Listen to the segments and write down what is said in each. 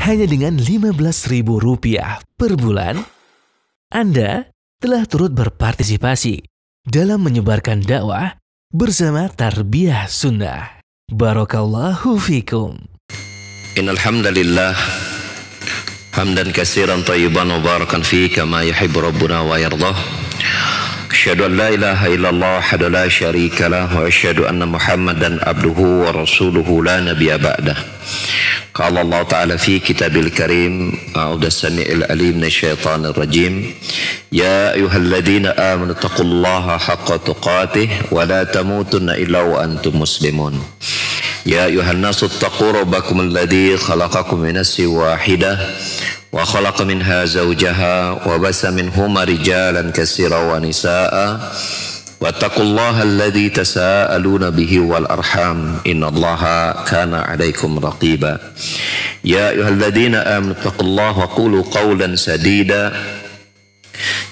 hanya dengan Rp15.000 per bulan, Anda telah turut berpartisipasi dalam menyebarkan dakwah bersama Tarbiyah Sunnah. Barakallahu fikum. Innal hamdalillah hamdan katsiran thayyiban mubarakan fihi kama yuhibbu rabbuna wa yardah. Asyhadu an la ilaha illallah wahdahu la syarika lah wa asyhadu anna Muhammadan abduhu wa rasuluhu la nabiyya ba'dah. Qala Allah Ta'ala fi kitabil karim a'udzu samii'il alim minasyaitonir rajim. Ya ayyuhalladzina amanu taqullaha haqqa tuqatih wa la tamutunna illa wa antum muslimun. Ya ayyuhan nasu taqu rabbakum alladzi khalaqakum min nafsin wahidah wa khalaqa minha zawjaha wa basa minhuma rijalan katsiran wa nisaa'a wattaqullaha alladzi tasaaluna bihi wal arham innallaha kana 'alaikum raqiba. Ya ayyuhalladzina amanu taqullaha wa qulu qawlan sadida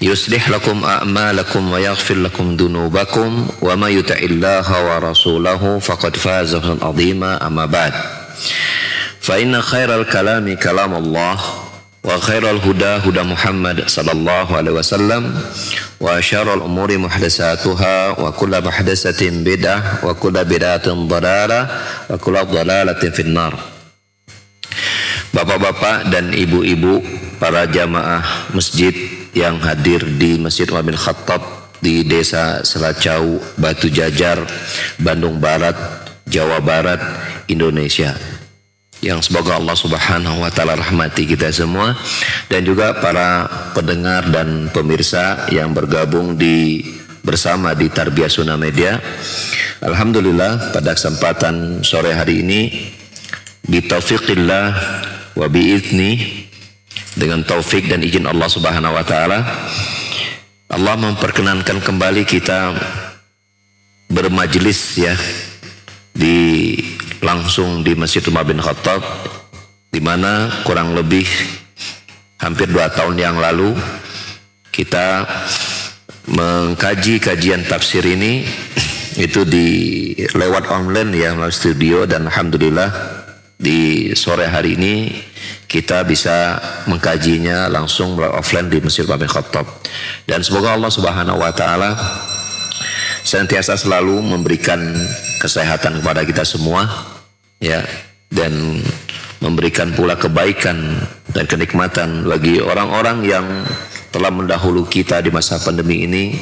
yuslih lakum a'malakum wa yaghfir lakum dhunubakum wa may yuti'illaha wa rasulahu faqad faza fawzan 'azima. Amma ba'd, fa inna khairal kalami kalamullah wa khairal huda huda Muhammad sallallahu alaihi wasallam wa syarrul umuri muhdatsatuha wa kullu muhdatsatin bid'ah wa kullu bid'atin dhalalah wa kullu dhalalatin finnar. Bapak-bapak dan ibu-ibu, para jamaah masjid yang hadir di Masjid Umar bin Khattab di Desa Selacau, Batu Jajar, Bandung Barat, Jawa Barat, Indonesia, yang semoga Allah Subhanahu wa Ta'ala rahmati kita semua, dan juga para pendengar dan pemirsa yang bergabung bersama di Tarbiyah Sunnah Media. Alhamdulillah, pada kesempatan sore hari ini bitaufiqillah wa bi'izni, dengan taufik dan izin Allah Subhanahu wa Ta'ala, Allah memperkenankan kembali kita bermajlis ya langsung di Masjid Umar bin Khattab, di mana kurang lebih hampir 2 tahun yang lalu kita mengkaji kajian tafsir ini itu lewat online ya, melalui studio, dan alhamdulillah di sore hari ini kita bisa mengkajinya langsung melalui offline di Masjid Umar bin Khattab. Dan semoga Allah Subhanahu wa Ta'ala senantiasa selalu memberikan kesehatan kepada kita semua ya, dan memberikan pula kebaikan dan kenikmatan bagi orang-orang yang telah mendahulu kita di masa pandemi ini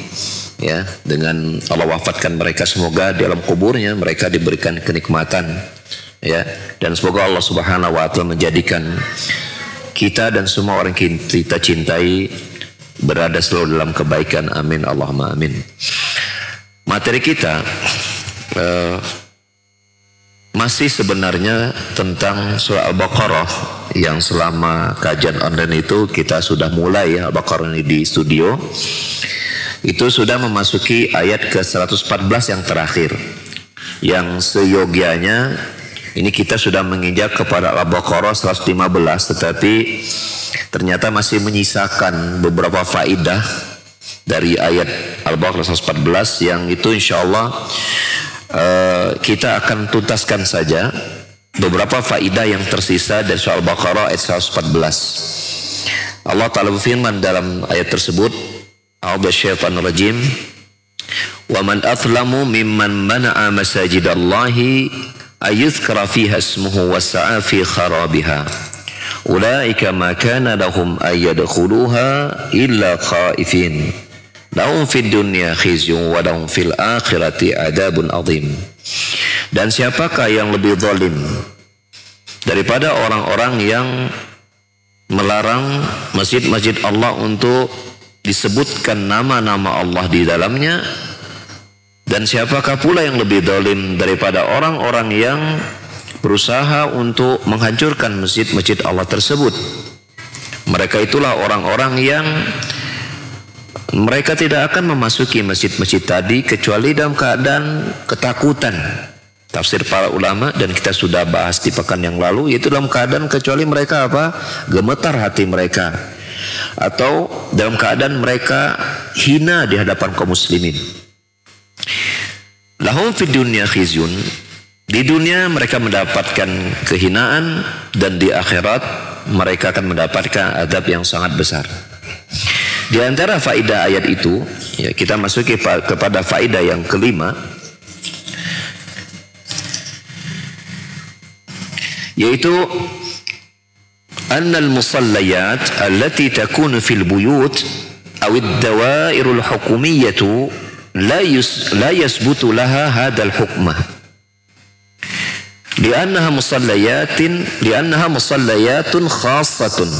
ya, dengan Allah wafatkan mereka, semoga di alam kuburnya mereka diberikan kenikmatan ya, dan semoga Allah Subhanahu wa Ta'ala menjadikan kita dan semua orang kita cintai berada selalu dalam kebaikan, amin Allahumma amin. Materi kita masih sebenarnya tentang surah Al-Baqarah, yang selama kajian online itu kita sudah mulai ya, Al-Baqarah ini di studio itu sudah memasuki ayat ke-114 yang terakhir, yang seyogianya ini kita sudah menginjak kepada Al-Baqarah 115, tetapi ternyata masih menyisakan beberapa faidah dari ayat Al-Baqarah 114 yang itu insyaallah kita akan tuntaskan saja beberapa faidah yang tersisa dari surah Al-Baqarah ayat 114. Allah Ta'ala berfirman dalam ayat tersebut, a'udzubillahi rajim, wa man athlamu mimman mana'a masajidallahi ayuzkara fiha ismuhu wasa'a fi kharabiha ulaika ma kana lahum ayyadkhuluha illa khaifin lahum fid dunya khizyun wa lahum fil akhirati adzabun adzim. Dan siapakah yang lebih zalim daripada orang-orang yang melarang masjid-masjid Allah untuk disebutkan nama-nama Allah di dalamnya, dan siapakah pula yang lebih zalim daripada orang-orang yang berusaha untuk menghancurkan masjid-masjid Allah tersebut. Mereka itulah orang-orang yang mereka tidak akan memasuki masjid-masjid tadi kecuali dalam keadaan ketakutan. Tafsir para ulama, dan kita sudah bahas di pekan yang lalu, yaitu dalam keadaan kecuali mereka apa? Gemetar hati mereka, atau dalam keadaan mereka hina di hadapan kaum muslimin. Lahum fid dunya khizyun, Di dunia mereka mendapatkan kehinaan, dan di akhirat mereka akan mendapatkan azab yang sangat besar. Di antara faedah ayat itu, ya, kita masuki kepada faedah yang kelima, yaitu annal musallayat allati takunu fil buyut aw ad-dawairul hukumiyyatu la yasbutu laha hadzal hukmah. Li'annaha musallayatun khassatun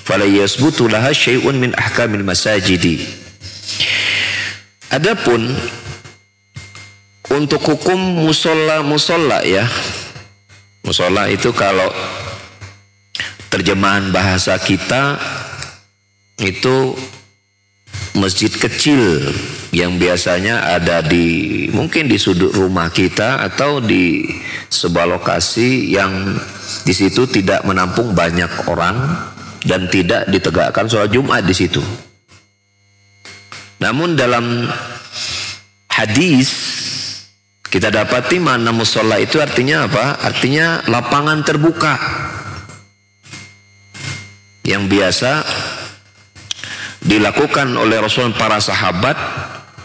fala yasbutu laha syai'un min ahkamil masajidi. Adapun untuk hukum musolla ya. Musolla itu kalau terjemahan bahasa kita itu masjid kecil yang biasanya ada mungkin di sudut rumah kita atau di sebuah lokasi yang di situ tidak menampung banyak orang dan tidak ditegakkan sholat Jumat di situ. Namun dalam hadis kita dapati makna musola itu artinya apa? Artinya lapangan terbuka yang biasa dilakukan oleh Rasul para sahabat,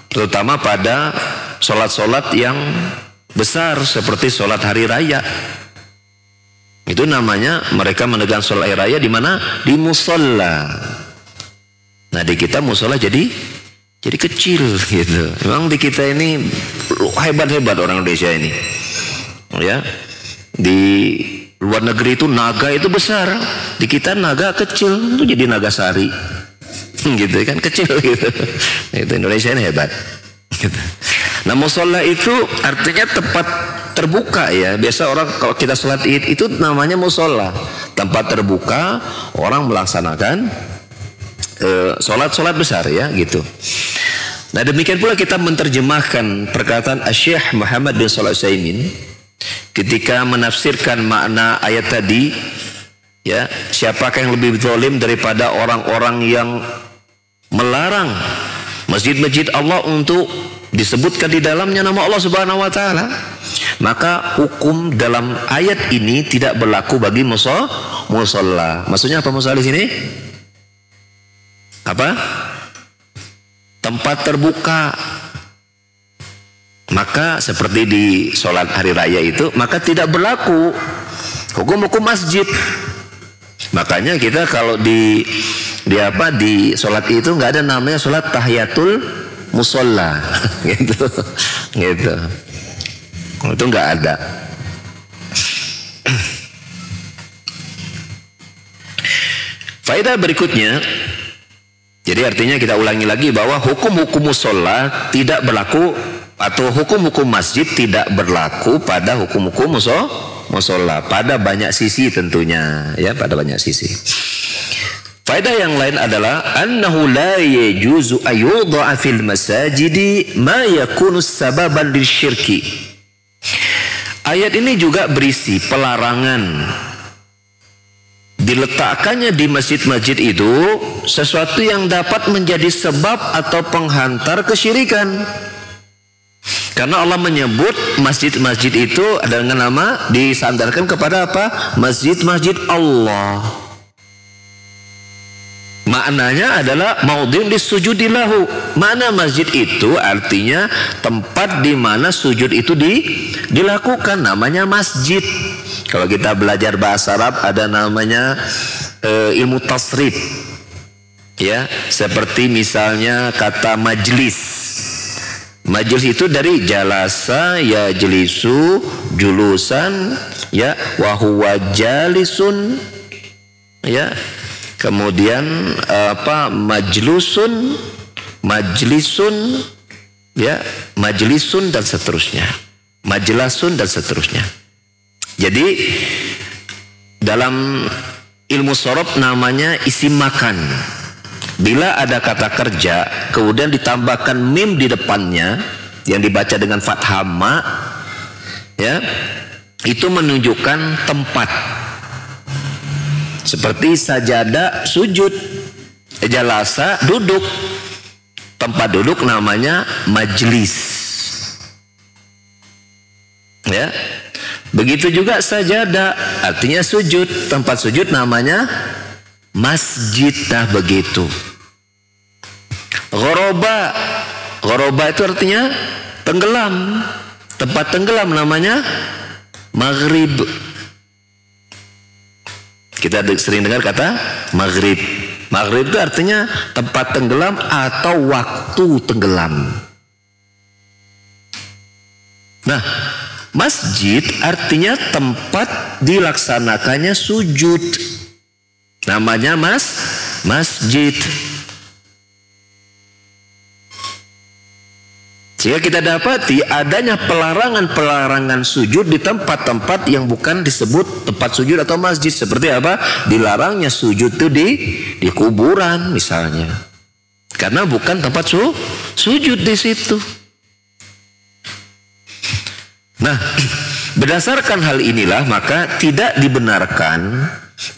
terutama pada sholat-sholat yang besar seperti sholat hari raya. Itu namanya mereka menegakkan sholat hari raya di mana? Di musola. Nah di kita musola jadi kecil gitu. Memang di kita ini hebat-hebat orang Indonesia ini. Ya, di luar negeri itu naga itu besar, di kita naga kecil itu jadi naga sari. Gitu kan, kecil gitu. Itu Indonesia ini hebat. Gitu. Nah musola itu artinya tempat terbuka ya. Biasa orang kalau kita sholat id itu namanya musola, tempat terbuka orang melaksanakan sholat besar ya gitu. Nah demikian pula kita menerjemahkan perkataan Syekh Muhammad bin Shalih Al-Utsaimin ketika menafsirkan makna ayat tadi ya, siapakah yang lebih zalim daripada orang-orang yang melarang masjid-masjid Allah untuk disebutkan di dalamnya nama Allah Subhanahu wa taala. Maka hukum dalam ayat ini tidak berlaku bagi musola. Maksudnya apa musola di sini? Apa? Tempat terbuka. Maka seperti di sholat hari raya itu, maka tidak berlaku hukum-hukum masjid. Makanya kita kalau di sholat itu nggak ada namanya sholat tahiyatul musola, gitu. Itu nggak ada. Faedah berikutnya, jadi artinya kita ulangi lagi bahwa hukum-hukum musola tidak berlaku atau hukum-hukum masjid tidak berlaku pada hukum-hukum musola pada banyak sisi tentunya ya, pada banyak sisi. Faedah yang lain adalah annahu la yajuzu ayyudha fil masajidi ma yakunu sababan lisyirki. Ayat ini juga berisi pelarangan diletakkannya di masjid-masjid itu sesuatu yang dapat menjadi sebab atau penghantar kesyirikan. Karena Allah menyebut masjid-masjid itu dengan nama disandarkan kepada apa? Masjid-masjid Allah. Maknanya adalah maudhi'un lisujudilahu. Mana masjid itu artinya tempat di mana sujud itu dilakukan, namanya masjid. Kalau kita belajar bahasa Arab ada namanya ilmu tasrif. Ya, seperti misalnya kata majlis. Majlis itu dari jalasa ya jelisu julusan ya wa huwa jalisun ya. Kemudian majlisun ya, majlisun dan seterusnya. Majlasun dan seterusnya. Jadi dalam ilmu sorof namanya isim makan. Bila ada kata kerja kemudian ditambahkan mim di depannya yang dibaca dengan fathah ma ya, itu menunjukkan tempat. Seperti sajadah sujud, jalasa duduk, tempat duduk namanya majlis ya. Begitu juga sajadah, artinya sujud. Tempat sujud namanya masjid. Nah begitu. Ghoroba, ghoroba itu artinya tenggelam. Tempat tenggelam namanya maghrib. Kita sering dengar kata maghrib. Maghrib itu artinya tempat tenggelam atau waktu tenggelam. Nah, masjid artinya tempat dilaksanakannya sujud. Namanya masjid. Sehingga kita dapati adanya pelarangan-pelarangan sujud di tempat-tempat yang bukan disebut tempat sujud atau masjid. Seperti apa? Dilarangnya sujud itu di kuburan misalnya. Karena bukan tempat sujud di situ. Nah, berdasarkan hal inilah maka tidak dibenarkan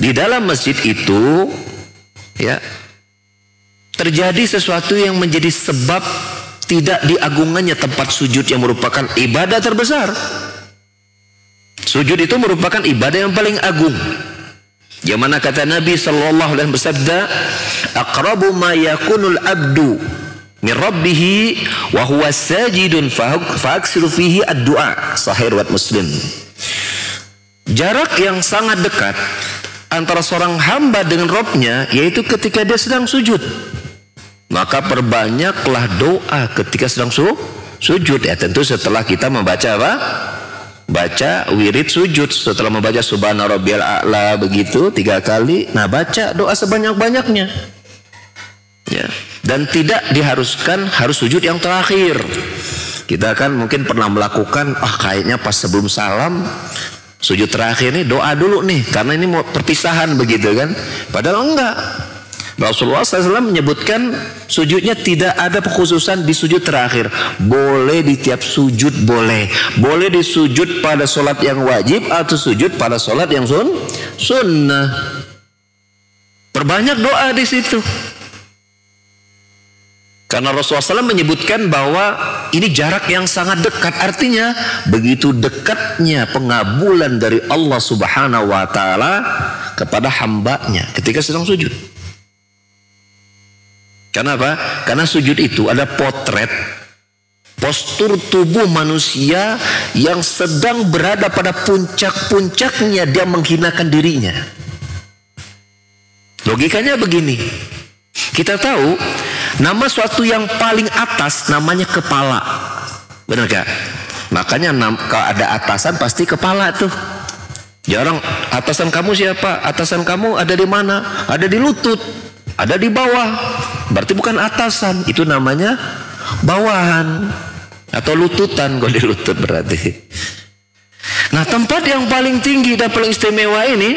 di dalam masjid itu ya terjadi sesuatu yang menjadi sebab tidak diagungannya tempat sujud yang merupakan ibadah terbesar. Sujud itu merupakan ibadah yang paling agung. Yang mana kata Nabi sallallahu alaihi wasallam bersabda, "Aqrabu ma yakunul abdu min rabbih wa huwa sajidun fa'aksiru fihi ad-du'a." Sahih riwayat Muslim. Jarak yang sangat dekat antara seorang hamba dengan Rabb-nya yaitu ketika dia sedang sujud. Maka perbanyaklah doa ketika sedang sujud. Ya tentu setelah kita membaca apa? Baca wirid sujud. Setelah membaca subhana rabbiyal a'la begitu 3 kali. Nah baca doa sebanyak-banyaknya. Ya. Dan tidak diharuskan harus sujud yang terakhir. Kita kan mungkin pernah melakukan, kayaknya pas sebelum salam sujud terakhir nih doa dulu nih. Karena ini mau perpisahan begitu kan. Padahal enggak. Rasulullah SAW menyebutkan sujudnya tidak ada pekhususan di sujud terakhir. Boleh di tiap sujud boleh. Boleh di sujud pada sholat yang wajib atau sujud pada sholat yang sunnah. Perbanyak doa di situ. Karena Rasulullah SAW menyebutkan bahwa ini jarak yang sangat dekat. Artinya begitu dekatnya pengabulan dari Allah Subhanahu wa Ta'ala kepada hambanya ketika sedang sujud. Kenapa? Karena sujud itu ada potret postur tubuh manusia yang sedang berada pada puncak-puncaknya dia menghinakan dirinya. Logikanya begini. Kita tahu nama suatu yang paling atas namanya kepala. Benar gak? Makanya kalau ada atasan pasti kepala tuh. Jarang atasan kamu siapa? Atasan kamu ada di mana? Ada di lutut. Ada di bawah, berarti bukan atasan, itu namanya bawahan atau lututan. Kalau di lutut berarti. Nah tempat yang paling tinggi dan paling istimewa ini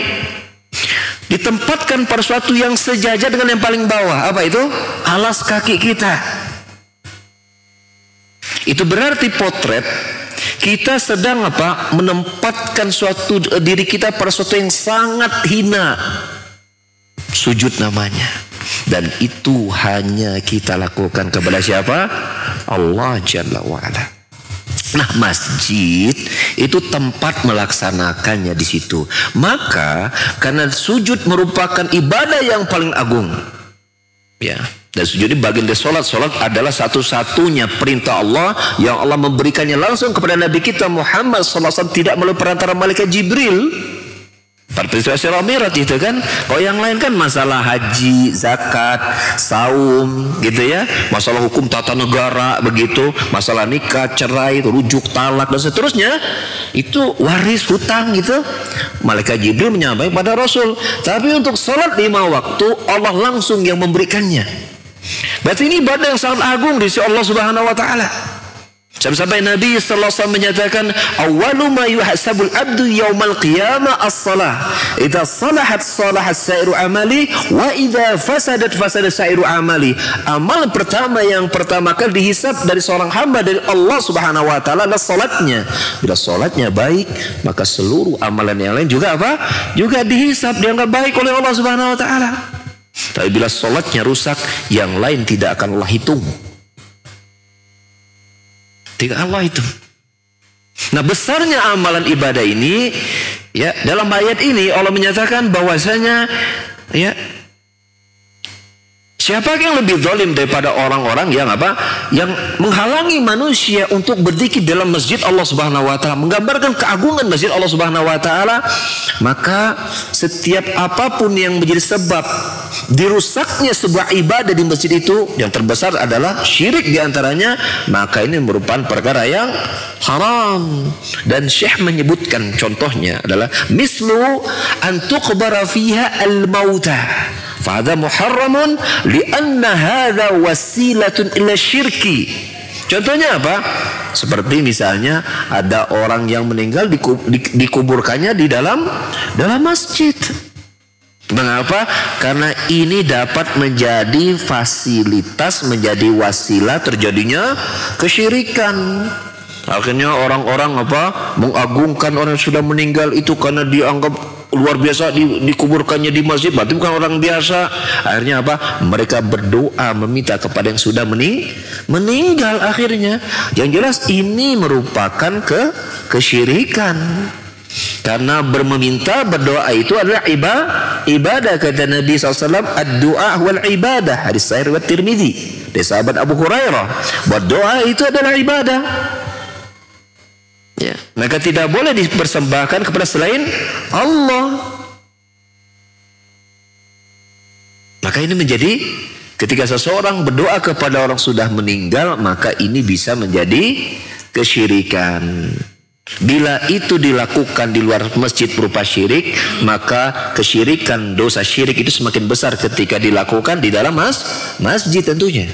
ditempatkan pada suatu yang sejajar dengan yang paling bawah. Apa itu? Alas kaki kita. Itu berarti potret kita sedang apa? Menempatkan suatu diri kita pada suatu yang sangat hina. Sujud namanya. Dan itu hanya kita lakukan kepada siapa? Allah Jalla wa'ala. Nah masjid itu tempat melaksanakannya di situ. Maka karena sujud merupakan ibadah yang paling agung. Ya. Dan sujud ini bagian dari sholat. Sholat adalah satu-satunya perintah Allah yang Allah memberikannya langsung kepada Nabi kita Muhammad SAW, tidak melalui perantara malaikat Jibril. Peristiwa Isra Mi'raj itu kan. Kalau yang lain kan masalah haji, zakat, saum gitu ya. Masalah hukum tata negara begitu. Masalah nikah, cerai, rujuk, talak dan seterusnya. Itu waris, hutang gitu. Malaikat Jibril menyampaikan pada Rasul. Tapi untuk sholat 5 waktu Allah langsung yang memberikannya. Berarti ini ibadah yang sangat agung di sisi Allah Subhanahu wa Ta'ala. Sampai Nabi sallallahu alaihi wasallam menyatakan, "Awwalu ma yuhasabul abdu yaumal qiyamah as-shalah. Idza salahat salahat sa'iru amali wa idza fasadat fasada sa'iru amali." Amal pertama yang pertama kali dihisab dari seorang hamba dari Allah Subhanahu wa taala adalah salatnya. Bila salatnya baik, maka seluruh amalan yang lain juga apa? Juga dihisab, dianggap baik oleh Allah Subhanahu wa taala. Tapi bila salatnya rusak, yang lain tidak akan Allah hitung. Tidak Allah itu. Nah, besarnya amalan ibadah ini, ya, dalam ayat ini Allah menyatakan bahwasanya, ya, siapa yang lebih zalim daripada orang-orang yang apa? Yang menghalangi manusia untuk berzikir dalam masjid Allah Subhanahu wa taala, menggambarkan keagungan masjid Allah Subhanahu wa taala. Maka setiap apapun yang menjadi sebab dirusaknya sebuah ibadah di masjid itu, yang terbesar adalah syirik di antaranya, maka ini merupakan perkara yang haram. Dan Syekh menyebutkan contohnya adalah mislu an tuqbara fiha al-mauta. Fahadha muharramun lianna hadha wasilatun ila syirki. Contohnya apa? Seperti misalnya ada orang yang meninggal dikuburkannya di dalam masjid. Mengapa? Karena ini dapat menjadi fasilitas, menjadi wasilah terjadinya kesyirikan. Akhirnya orang-orang apa? Mengagungkan orang yang sudah meninggal itu karena dianggap luar biasa, dikuburkannya di masjid, berarti bukan orang biasa. Akhirnya apa? Mereka berdoa meminta kepada yang sudah meninggal. Akhirnya yang jelas ini merupakan kesyirikan. Karena berdoa itu adalah ibadah, kata Nabi SAW, ad-du'a wal ibadah, hadis sahih riwayat Tirmidzi dari sahabat Abu Hurairah. Berdoa itu adalah ibadah. Ya, maka tidak boleh dipersembahkan kepada selain Allah. Maka ini menjadi, ketika seseorang berdoa kepada orang sudah meninggal, maka ini bisa menjadi kesyirikan. Bila itu dilakukan di luar masjid berupa syirik, maka kesyirikan, dosa syirik itu semakin besar ketika dilakukan di dalam masjid tentunya.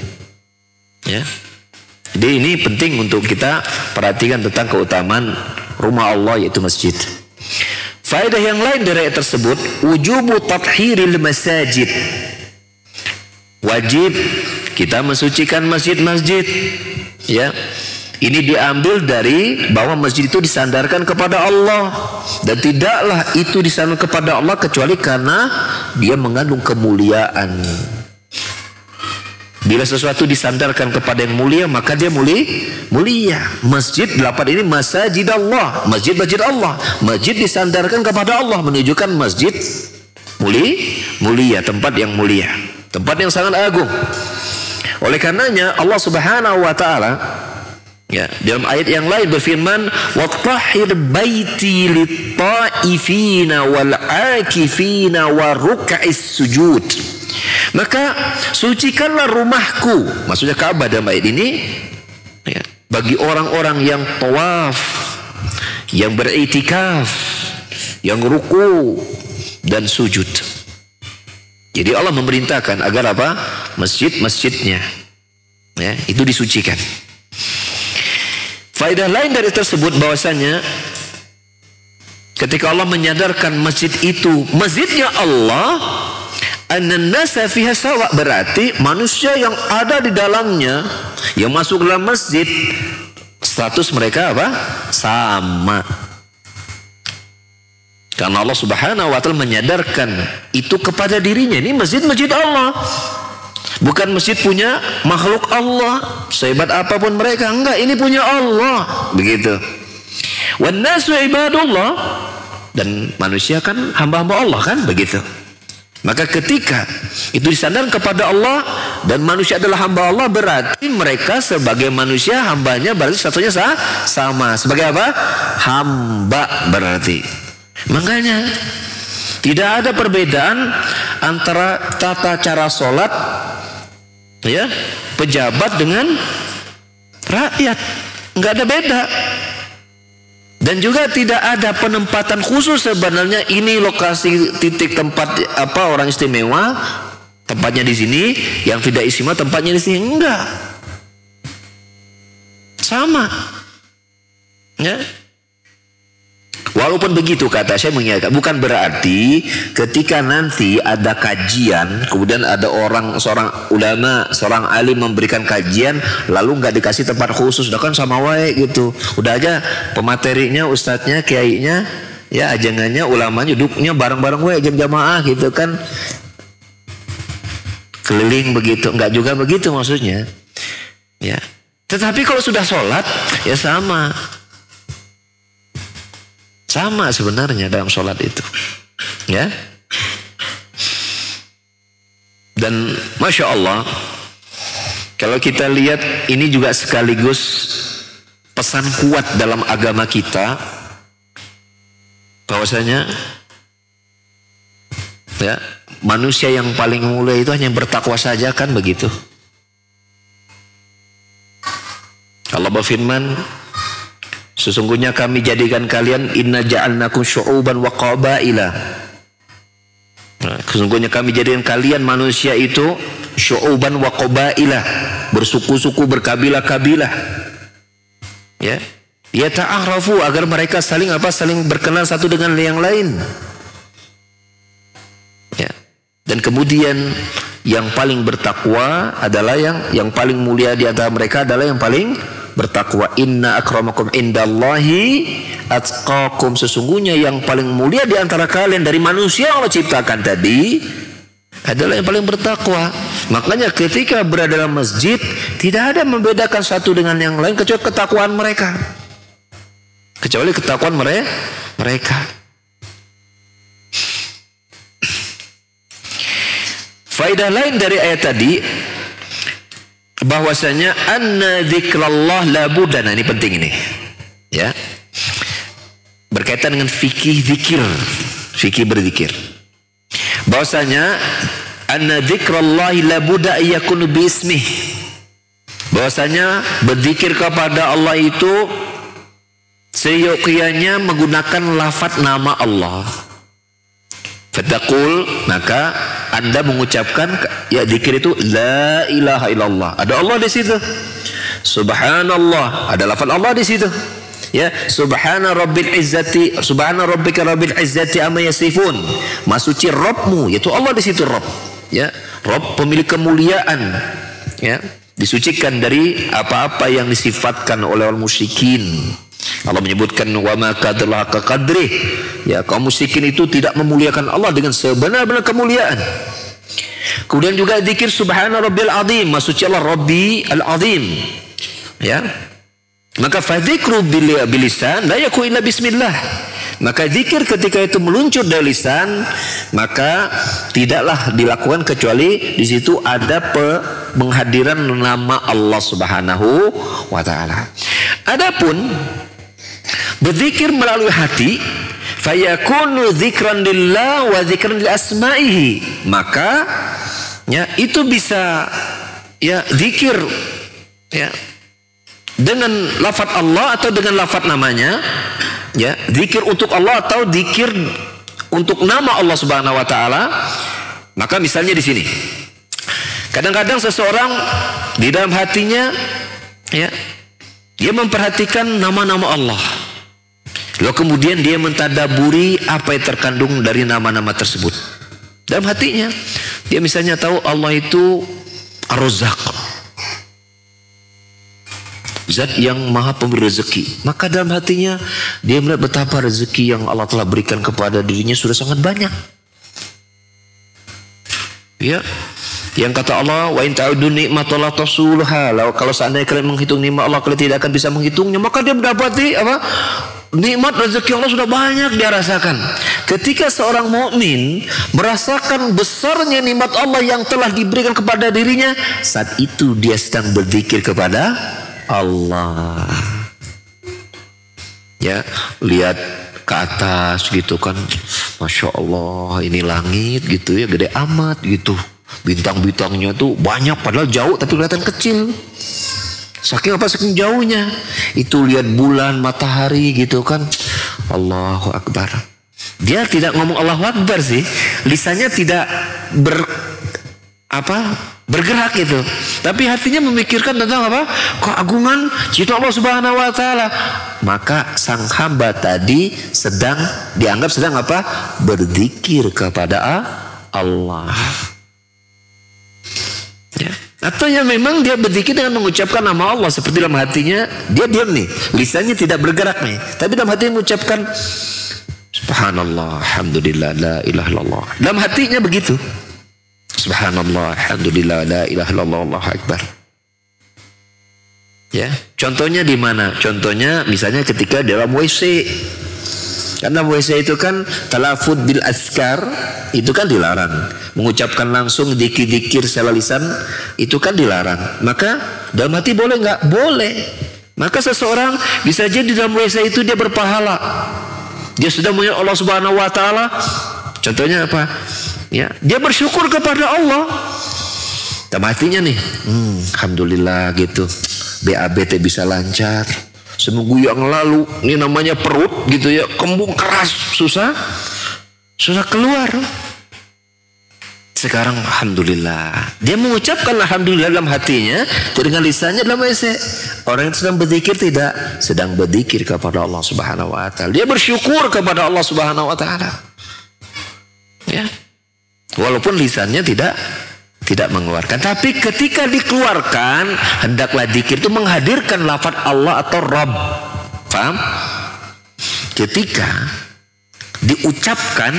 Ya. Jadi ini penting untuk kita perhatikan tentang keutamaan rumah Allah, yaitu masjid. Faedah yang lain dari ayat tersebut, wujubu tathhiril masajid. Wajib kita mensucikan masjid-masjid. Ya. Ini diambil dari bahwa masjid itu disandarkan kepada Allah, dan tidaklah itu disandarkan kepada Allah kecuali karena dia mengandung kemuliaan. Bila sesuatu disandarkan kepada yang mulia, maka dia mulia. Masjid 8 ini masajid Allah, masjid-masjid Allah. Masjid disandarkan kepada Allah, menunjukkan masjid mulia, tempat yang mulia, tempat yang sangat agung. Oleh karenanya Allah Subhanahu wa taala, ya, dalam ayat yang lain berfirman, wattahhir baiti lit-ta'ifina wal-'akifina wa ruk'is sujud. Maka sucikanlah rumahku, maksudnya Ka'bah dalam ayat ini, ya, bagi orang-orang yang tawaf, yang beriktikaf, yang ruku dan sujud. Jadi Allah memerintahkan agar apa? Masjid-masjidnya, ya, itu disucikan. Faedah lain dari tersebut bahwasanya ketika Allah menyadarkan masjid itu masjidnya Allah, an-nasa fiha sawa, berarti manusia yang ada di dalamnya, yang masuk dalam masjid, status mereka apa? Sama. Karena Allah Subhanahu wa taala menyadarkan itu kepada dirinya. Ini masjid-masjid Allah, bukan masjid punya makhluk Allah, sehebat apapun mereka, enggak, ini punya Allah, begitu. Wan nasu ibadullah, dan manusia kan hamba-hamba Allah, kan begitu. Maka ketika itu disandarkan kepada Allah dan manusia adalah hamba Allah, berarti mereka sebagai manusia, hambanya berarti satunya sama. Sebagai apa? Hamba berarti. Makanya tidak ada perbedaan antara tata cara sholat, ya, pejabat dengan rakyat, nggak ada beda. Dan juga tidak ada penempatan khusus sebenarnya, ini lokasi titik tempat apa orang istimewa, tempatnya di sini, yang tidak istimewa tempatnya di sini, enggak. Sama. Ya. Walaupun begitu, kata saya mengingatkan, bukan berarti ketika nanti ada kajian, kemudian ada seorang ulama, seorang alim memberikan kajian, lalu nggak dikasih tempat khusus, udah kan sama wae gitu, udah aja pematerinya, ustadznya, kiainya, ya, ajangannya, ulamanya, duduknya bareng-bareng wae jam jamaah gitu kan, keliling begitu, nggak juga begitu maksudnya, ya. Tetapi kalau sudah sholat, ya sama. Sama sebenarnya dalam sholat itu. Ya. Dan Masya Allah, kalau kita lihat ini juga sekaligus pesan kuat dalam agama kita, bahwasanya ya, manusia yang paling mulia itu hanya bertakwa saja, kan begitu. Allah berfirman, sesungguhnya kami jadikan kalian inna ja'alnakum syu'uban wa qabaila. Nah, sesungguhnya kami jadikan kalian manusia itu syu'uban wa qabaila, bersuku-suku, berkabilah-kabilah. Ya, ya ta'arafu, agar mereka saling berkenal satu dengan yang lain. Ya. Dan kemudian yang paling bertakwa adalah yang paling mulia di antara mereka adalah yang paling bertakwa. Inna akramakum indallahi atqakum, sesungguhnya yang paling mulia di antara kalian dari manusia yang Allah ciptakan tadi adalah yang paling bertakwa. Makanya ketika berada dalam masjid tidak ada membedakan satu dengan yang lain kecuali ketakwaan mereka. Kecuali ketakwaan mereka. Faedah lain dari ayat tadi, bahwasanya anna dzikrallah la budda. Nah, ini penting ini. Ya. Berkaitan dengan fikih zikir, fikih berzikir. Bahwasanya anna dzikrallah la budda yakunu bi ismih. Bahwasanya berzikir kepada Allah itu seyogyanya menggunakan lafaz nama Allah. Fataqul, maka Anda mengucapkan ya zikir itu la ilaha illallah. Ada Allah di situ. Subhanallah, ada lafaz Allah di situ. Ya, subhana rabbil izzati, subhana rabbika rabbil izzati amma yasifun. Masuci Rabbmu, yaitu Allah di situ Rabb. Ya, Rabb pemilik kemuliaan. Ya, disucikan dari apa-apa yang disifatkan oleh orang musyrikin. Allah menyebutkan wa ma qadarullah ka qadrih. Ya, kaum musyrikin itu tidak memuliakan Allah dengan sebenar-benar kemuliaan. Kemudian juga zikir subhana rabbil azim, maksudnya Allah Rabbi al-azim. Ya. Maka fadzikru bilisan la yakun illa bismillah. Maka zikir ketika itu meluncur dari lisan, maka tidaklah dilakukan kecuali di situ ada penghadiran nama Allah Subhanahu wa taala. Adapun berzikir melalui hati, fayakunu dzikran lillah wa dzikran li asma'ihi, maka ya itu bisa ya zikir ya dengan lafaz Allah atau dengan lafaz namanya, ya zikir untuk Allah atau zikir untuk nama Allah Subhanahu wa taala. Maka misalnya di sini kadang-kadang seseorang di dalam hatinya ya dia memperhatikan nama-nama Allah. Lalu kemudian dia mentadaburi apa yang terkandung dari nama-nama tersebut. Dalam hatinya dia misalnya tahu Allah itu Ar-Razzaq, zat yang maha pemberi rezeki. Maka dalam hatinya dia melihat betapa rezeki yang Allah telah berikan kepada dirinya sudah sangat banyak. Ya, yang kata Allah, wa in ta'udu ni'matallahi tuhsuha. Kalau seandainya kalian menghitung nikmat Allah, kalian tidak akan bisa menghitungnya. Maka dia mendapati apa? Nikmat rezeki Allah sudah banyak dia rasakan. Ketika seorang mukmin merasakan besarnya nikmat Allah yang telah diberikan kepada dirinya, saat itu dia sedang berzikir kepada Allah. Ya, lihat ke atas gitu kan, Masya Allah, ini langit gitu ya, gede amat gitu. Bintang-bintangnya tuh banyak padahal jauh tapi kelihatan kecil. Saking apa? Saking jauhnya. Itu lihat bulan, matahari gitu kan. Allahu Akbar. Dia tidak ngomong Allahu Akbar sih. Lisannya tidak bergerak gitu. Tapi hatinya memikirkan tentang apa? Keagungan cipta Allah Subhanahu wa taala. Maka sang hamba tadi dianggap sedang apa? Berzikir kepada Allah. Ya. Atau ya memang dia berzikir dengan mengucapkan nama Allah, seperti dalam hatinya dia diam nih, lisannya tidak bergerak nih, tapi dalam hatinya mengucapkan Subhanallah, alhamdulillah, la ilaha illallah. Dalam hatinya begitu. Subhanallah, alhamdulillah, la ilaha illallah, Allahu akbar. Ya, contohnya di mana? Contohnya misalnya ketika dalam WC. Karena WC itu kan talafud bil azkar, itu kan dilarang. Mengucapkan langsung dikir-dikir secara lisan, itu kan dilarang. Maka dalam hati boleh nggak? Boleh. Maka seseorang bisa jadi dalam WC itu dia berpahala. Dia sudah mengingat Allah Subhanahu Wa Taala. Contohnya apa? Ya, dia bersyukur kepada Allah. Dalam hatinya nih, alhamdulillah gitu. BAB bisa lancar. Seminggu yang lalu, ini namanya perut gitu ya, kembung keras, susah keluar. Sekarang alhamdulillah, dia mengucapkan alhamdulillah dalam hatinya, dengan lisannya dalam WC. Orang yang sedang berzikir tidak, sedang berzikir kepada Allah Subhanahu Wa Taala. Dia bersyukur kepada Allah Subhanahu Wa Taala. Ya, walaupun lisannya tidak mengeluarkan, tapi ketika dikeluarkan hendaklah dzikir itu menghadirkan lafaz Allah atau Rabb. Paham? Ketika diucapkan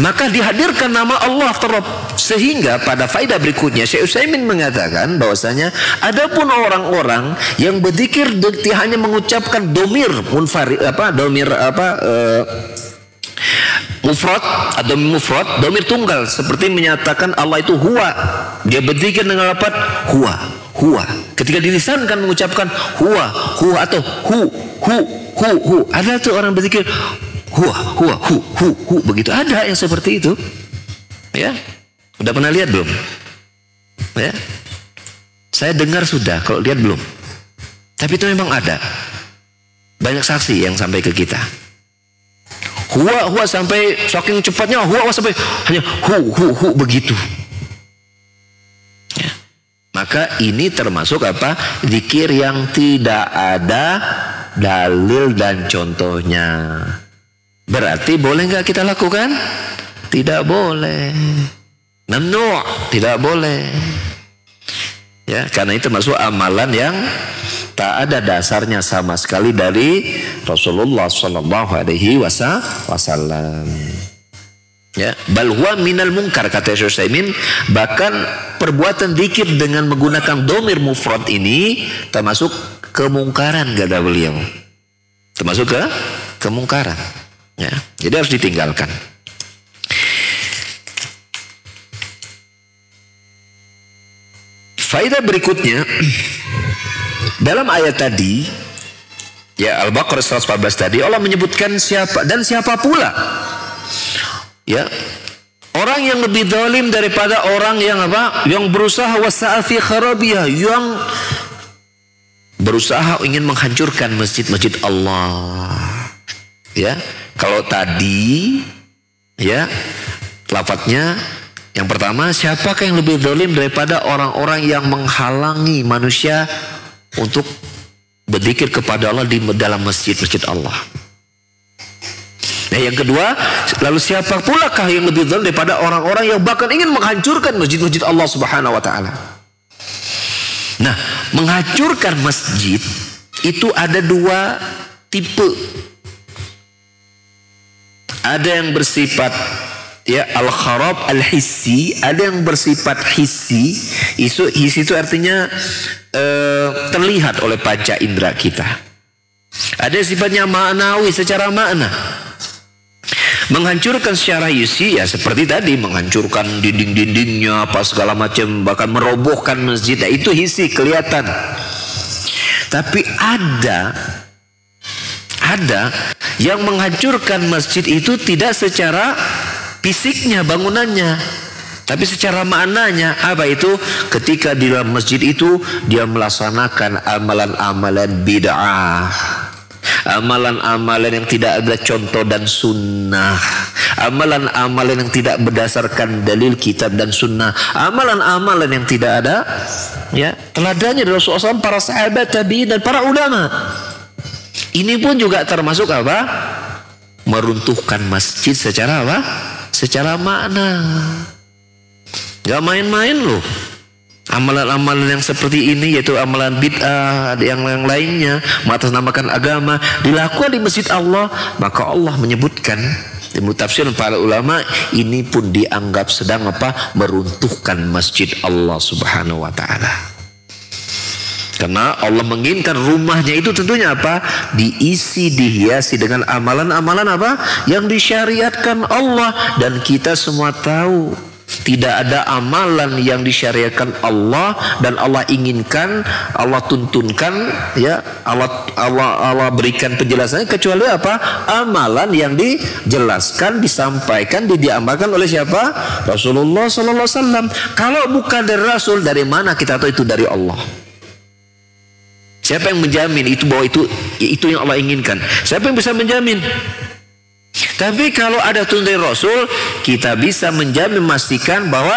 maka dihadirkan nama Allah atau Rabb, sehingga pada faedah berikutnya Syekh Utsaimin mengatakan bahwasanya adapun orang-orang yang berzikir hanya mengucapkan domir munfarid mufrad atau mufrad, domir tunggal, seperti menyatakan Allah itu huwa, dia berzikir dengan lafaz huwa. Ketika dilisankan mengucapkan huwa atau hu. Ada tuh orang berzikir huwa hu, begitu. Ada yang seperti itu. Ya, udah pernah lihat belum? Ya, saya dengar sudah, kalau lihat belum. Tapi itu memang ada. Banyak saksi yang sampai ke kita. Huwa sampai saking cepatnya, huwa sampai hanya hu begitu. Ya. Maka ini termasuk apa? Zikir yang tidak ada dalil dan contohnya. Berarti boleh nggak kita lakukan? Tidak boleh. Mamnu', tidak boleh. Ya, karena itu termasuk amalan yang tak ada dasarnya sama sekali dari Rasulullah Sallallahu Alaihi Wasallam. Ya, bal huwa minal munkar, kata Syekh Utsaimin. Bahkan perbuatan zikir dengan menggunakan domir mufrad ini termasuk kemungkaran, kata beliau. Termasuk kemungkaran. Ya, jadi harus ditinggalkan. Faedah berikutnya, dalam ayat tadi, ya Al-Baqarah 114 tadi, Allah menyebutkan siapa dan siapa pula, ya, orang yang lebih zalim daripada orang yang apa? Yang berusaha wasa'a fi kharabiha, yang berusaha ingin menghancurkan masjid-masjid Allah. Ya, kalau tadi, ya, lafadznya yang pertama, siapakah yang lebih zalim daripada orang-orang yang menghalangi manusia untuk berzikir kepada Allah di dalam masjid-masjid Allah. Nah, yang kedua, lalu siapa pulakah yang lebih zalim daripada orang-orang yang bahkan ingin menghancurkan masjid-masjid Allah Subhanahu Wa Taala. Nah, menghancurkan masjid itu ada dua tipe. Ada yang bersifat, ya, al-kharab al-hissi, ada yang bersifat hissi. Hissi itu artinya terlihat oleh panca indera kita. Ada sifatnya ma'nawi, secara makna. Menghancurkan secara hissi, ya seperti tadi, menghancurkan dinding-dindingnya, apa segala macam, bahkan merobohkan masjid, ya, itu hissi, kelihatan. Tapi ada yang menghancurkan masjid itu tidak secara fisiknya, bangunannya, tapi secara maknanya. Apa itu? Ketika di dalam masjid itu dia melaksanakan amalan-amalan bid'ah, amalan-amalan yang tidak ada contoh dan sunnah, amalan-amalan yang tidak berdasarkan dalil kitab dan sunnah, amalan-amalan yang tidak ada, ya, teladannya dari Rasulullah SAW, para sahabat, tabi'in, dan para ulama. Ini pun juga termasuk apa? Meruntuhkan masjid secara apa? Secara makna. Gak main-main loh. Amalan-amalan yang seperti ini, yaitu amalan bid'ah, ada yang lainnya, mengatasnamakan agama, dilakukan di masjid Allah, maka Allah menyebutkan di tafsir para ulama, ini pun dianggap sedang apa? Meruntuhkan masjid Allah Subhanahu Wa Taala. Karena Allah menginginkan rumahnya itu tentunya apa? Diisi, dihiasi dengan amalan-amalan apa? Yang disyariatkan Allah. Dan kita semua tahu tidak ada amalan yang disyariatkan Allah dan Allah inginkan, Allah tuntunkan, ya Allah berikan penjelasannya, kecuali apa? Amalan yang dijelaskan, disampaikan, diamalkan oleh siapa? Rasulullah SAW. Kalau bukan dari Rasul, dari mana kita tahu itu dari Allah? Siapa yang menjamin itu bahwa itu yang Allah inginkan? Siapa yang bisa menjamin? Tapi kalau ada tuntunan dari Rasul, kita bisa menjamin, memastikan bahwa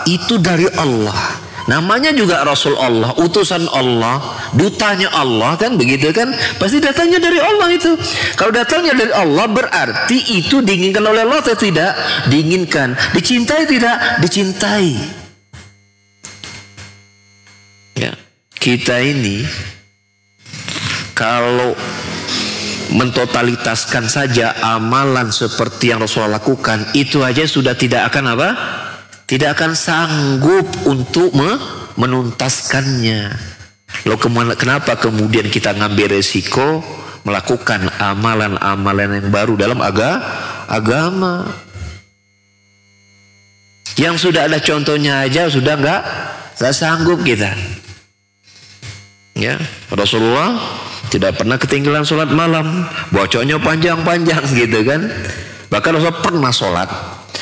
itu dari Allah. Namanya juga Rasul Allah, utusan Allah, dutanya Allah, kan begitu kan? Pasti datangnya dari Allah itu. Kalau datangnya dari Allah, berarti itu diinginkan oleh Allah atau tidak? Diinginkan. Dicintai tidak? Dicintai. Ya, kita ini kalau mentotalitaskan saja amalan seperti yang Rasulullah lakukan, itu aja sudah tidak akan apa? Tidak akan sanggup untuk menuntaskannya. Lalu kenapa kemudian kita ngambil resiko melakukan amalan-amalan yang baru dalam agama? Yang sudah ada contohnya aja sudah nggak sanggup kita. Ya, Rasulullah tidak pernah ketinggalan sholat malam, bocoknya panjang-panjang gitu kan. Bahkan Rasul pernah sholat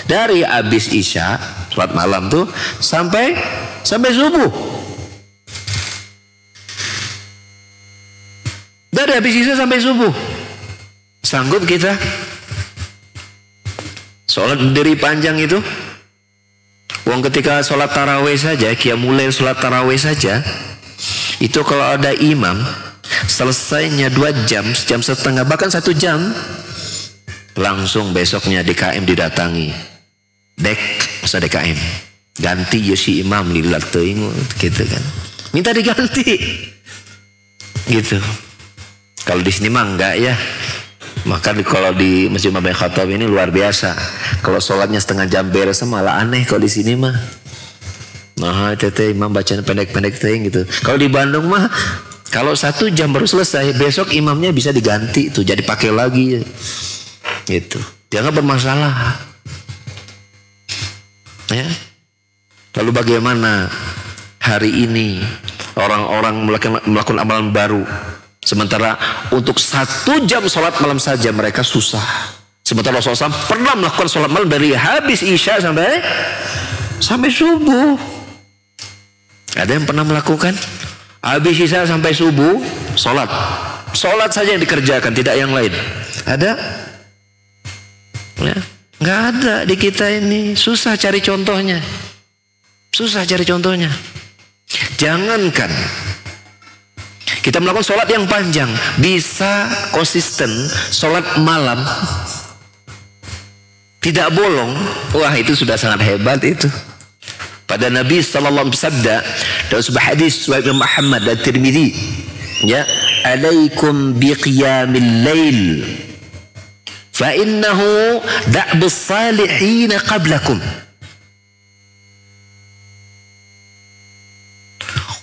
dari habis isya, sholat malam tuh sampai subuh. Dari habis isya sampai subuh. Sanggup kita sholat berdiri panjang itu? Uang ketika sholat tarawih saja, qiyamul sholat tarawih saja, itu kalau ada imam selesainya 2 jam, jam setengah, bahkan 1 jam, langsung besoknya DKM didatangi. Dek, masa DKM ganti ya si imam lilat teuing gitu kan. Minta diganti. Gitu. Kalau di sini mah enggak ya. Maka kalau di Masjid Umar bin Khattab ini luar biasa. Kalau sholatnya setengah jam beres malah aneh kalau di sini mah. Nah, tete imam bacaan pendek-pendek teuing gitu. Kalau di Bandung mah kalau 1 jam baru selesai, besok imamnya bisa diganti tuh, jadi pakai lagi gitu. Dia nggak bermasalah. Ya. Lalu bagaimana hari ini orang-orang melakukan amalan baru, sementara untuk 1 jam sholat malam saja mereka susah. Sementara Rasulullah SAW pernah melakukan sholat malam dari habis isya sampai subuh. Ada yang pernah melakukan? Habis isya sampai subuh, sholat saja yang dikerjakan, tidak yang lain. Ada? Ya, nggak ada di kita ini. Susah cari contohnya. Jangankan kita melakukan sholat yang panjang, bisa konsisten sholat malam, tidak bolong. Wah, itu sudah sangat hebat itu. Pada Nabi sallallahu alaihi wasallam bersabda dalam sebuah hadis riwayat Imam Ahmad dan Tirmidzi, ya, alaikum biqiyamil lail fa innahu da'bus salihin qablakum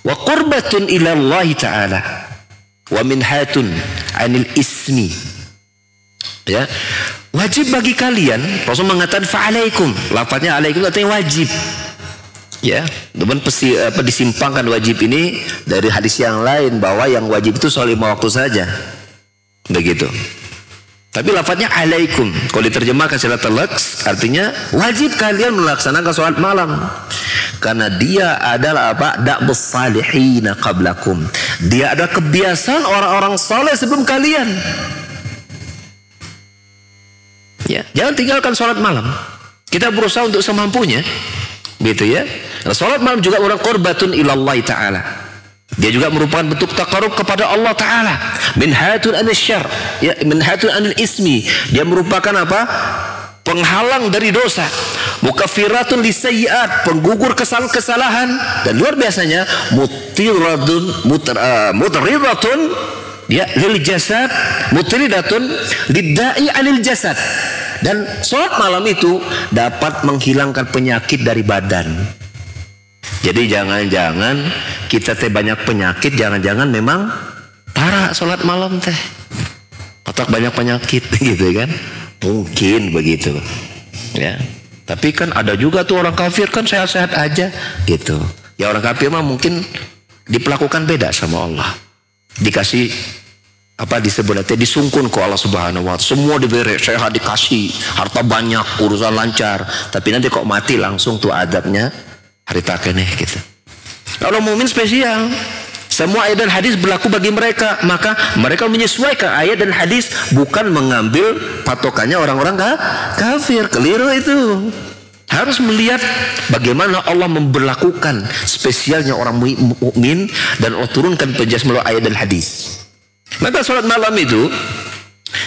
wa qurbatun ila Allah ta'ala wa minhatun 'anil ismi. Ya, wajib bagi kalian. Rasul mengatakan fa'alaikum, lafaznya alaikum artinya wajib. Ya, teman disimpangkan wajib ini dari hadis yang lain bahwa yang wajib itu sholat 5 waktu saja, begitu. Tapi lafadznya alaikum, kalau diterjemahkan secara telaks artinya wajib kalian melaksanakan sholat malam, karena dia adalah apa? Da'bus salihina qablakum. Dia ada kebiasaan orang-orang saleh sebelum kalian. Ya, jangan tinggalkan sholat malam. Kita berusaha untuk semampunya, gitu ya. Nah, sholat malam juga orang qurbatun ilallah ta'ala. Dia juga merupakan bentuk taqarrub kepada Allah Ta'ala. Minhatun anil syarr, ya, minhatun anil ismi. Dia merupakan apa? Penghalang dari dosa. Mukaffiratun lisayyi'at, penggugur kesalahan. Dan luar biasanya mutridatun ya lil jasad, mutridatun lidda'i anil jasad. Dan sholat malam itu dapat menghilangkan penyakit dari badan. Jadi jangan-jangan kita teh banyak penyakit, jangan-jangan memang parah sholat malam teh. Atau banyak penyakit gitu kan. Mungkin begitu. Ya. Tapi kan ada juga tuh orang kafir kan sehat-sehat aja gitu. Ya orang kafir mah mungkin diperlakukan beda sama Allah. Dikasih apa disebutnya disungkun ke Allah Subhanahu wa taala. Semua diberi sehat, dikasih harta banyak, urusan lancar, tapi nanti kok mati langsung tuh adabnya hari takeneh gitu. Kalau mukmin spesial, semua ayat dan hadis berlaku bagi mereka, maka mereka menyesuaikan ayat dan hadis, bukan mengambil patokannya orang-orang kafir. Keliru itu. Harus melihat bagaimana Allah memberlakukan spesialnya orang mukmin dan Allah turunkan penjelasan melalui ayat dan hadis. Maka sholat malam itu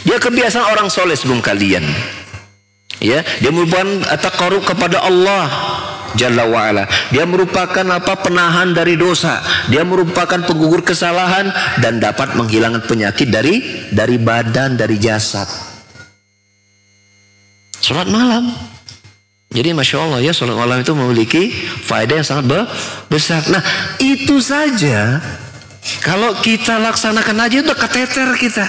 dia kebiasaan orang soleh sebelum kalian. Ya, dia merupakan taqarrub kepada Allah Jalla wa'ala. Dia merupakan apa? Penahan dari dosa. Dia merupakan penggugur kesalahan dan dapat menghilangkan penyakit dari badan, dari jasad. Sholat malam. Jadi Masya Allah ya, sholat malam itu memiliki faedah yang sangat besar. Nah itu saja kalau kita laksanakan aja udah keteter kita.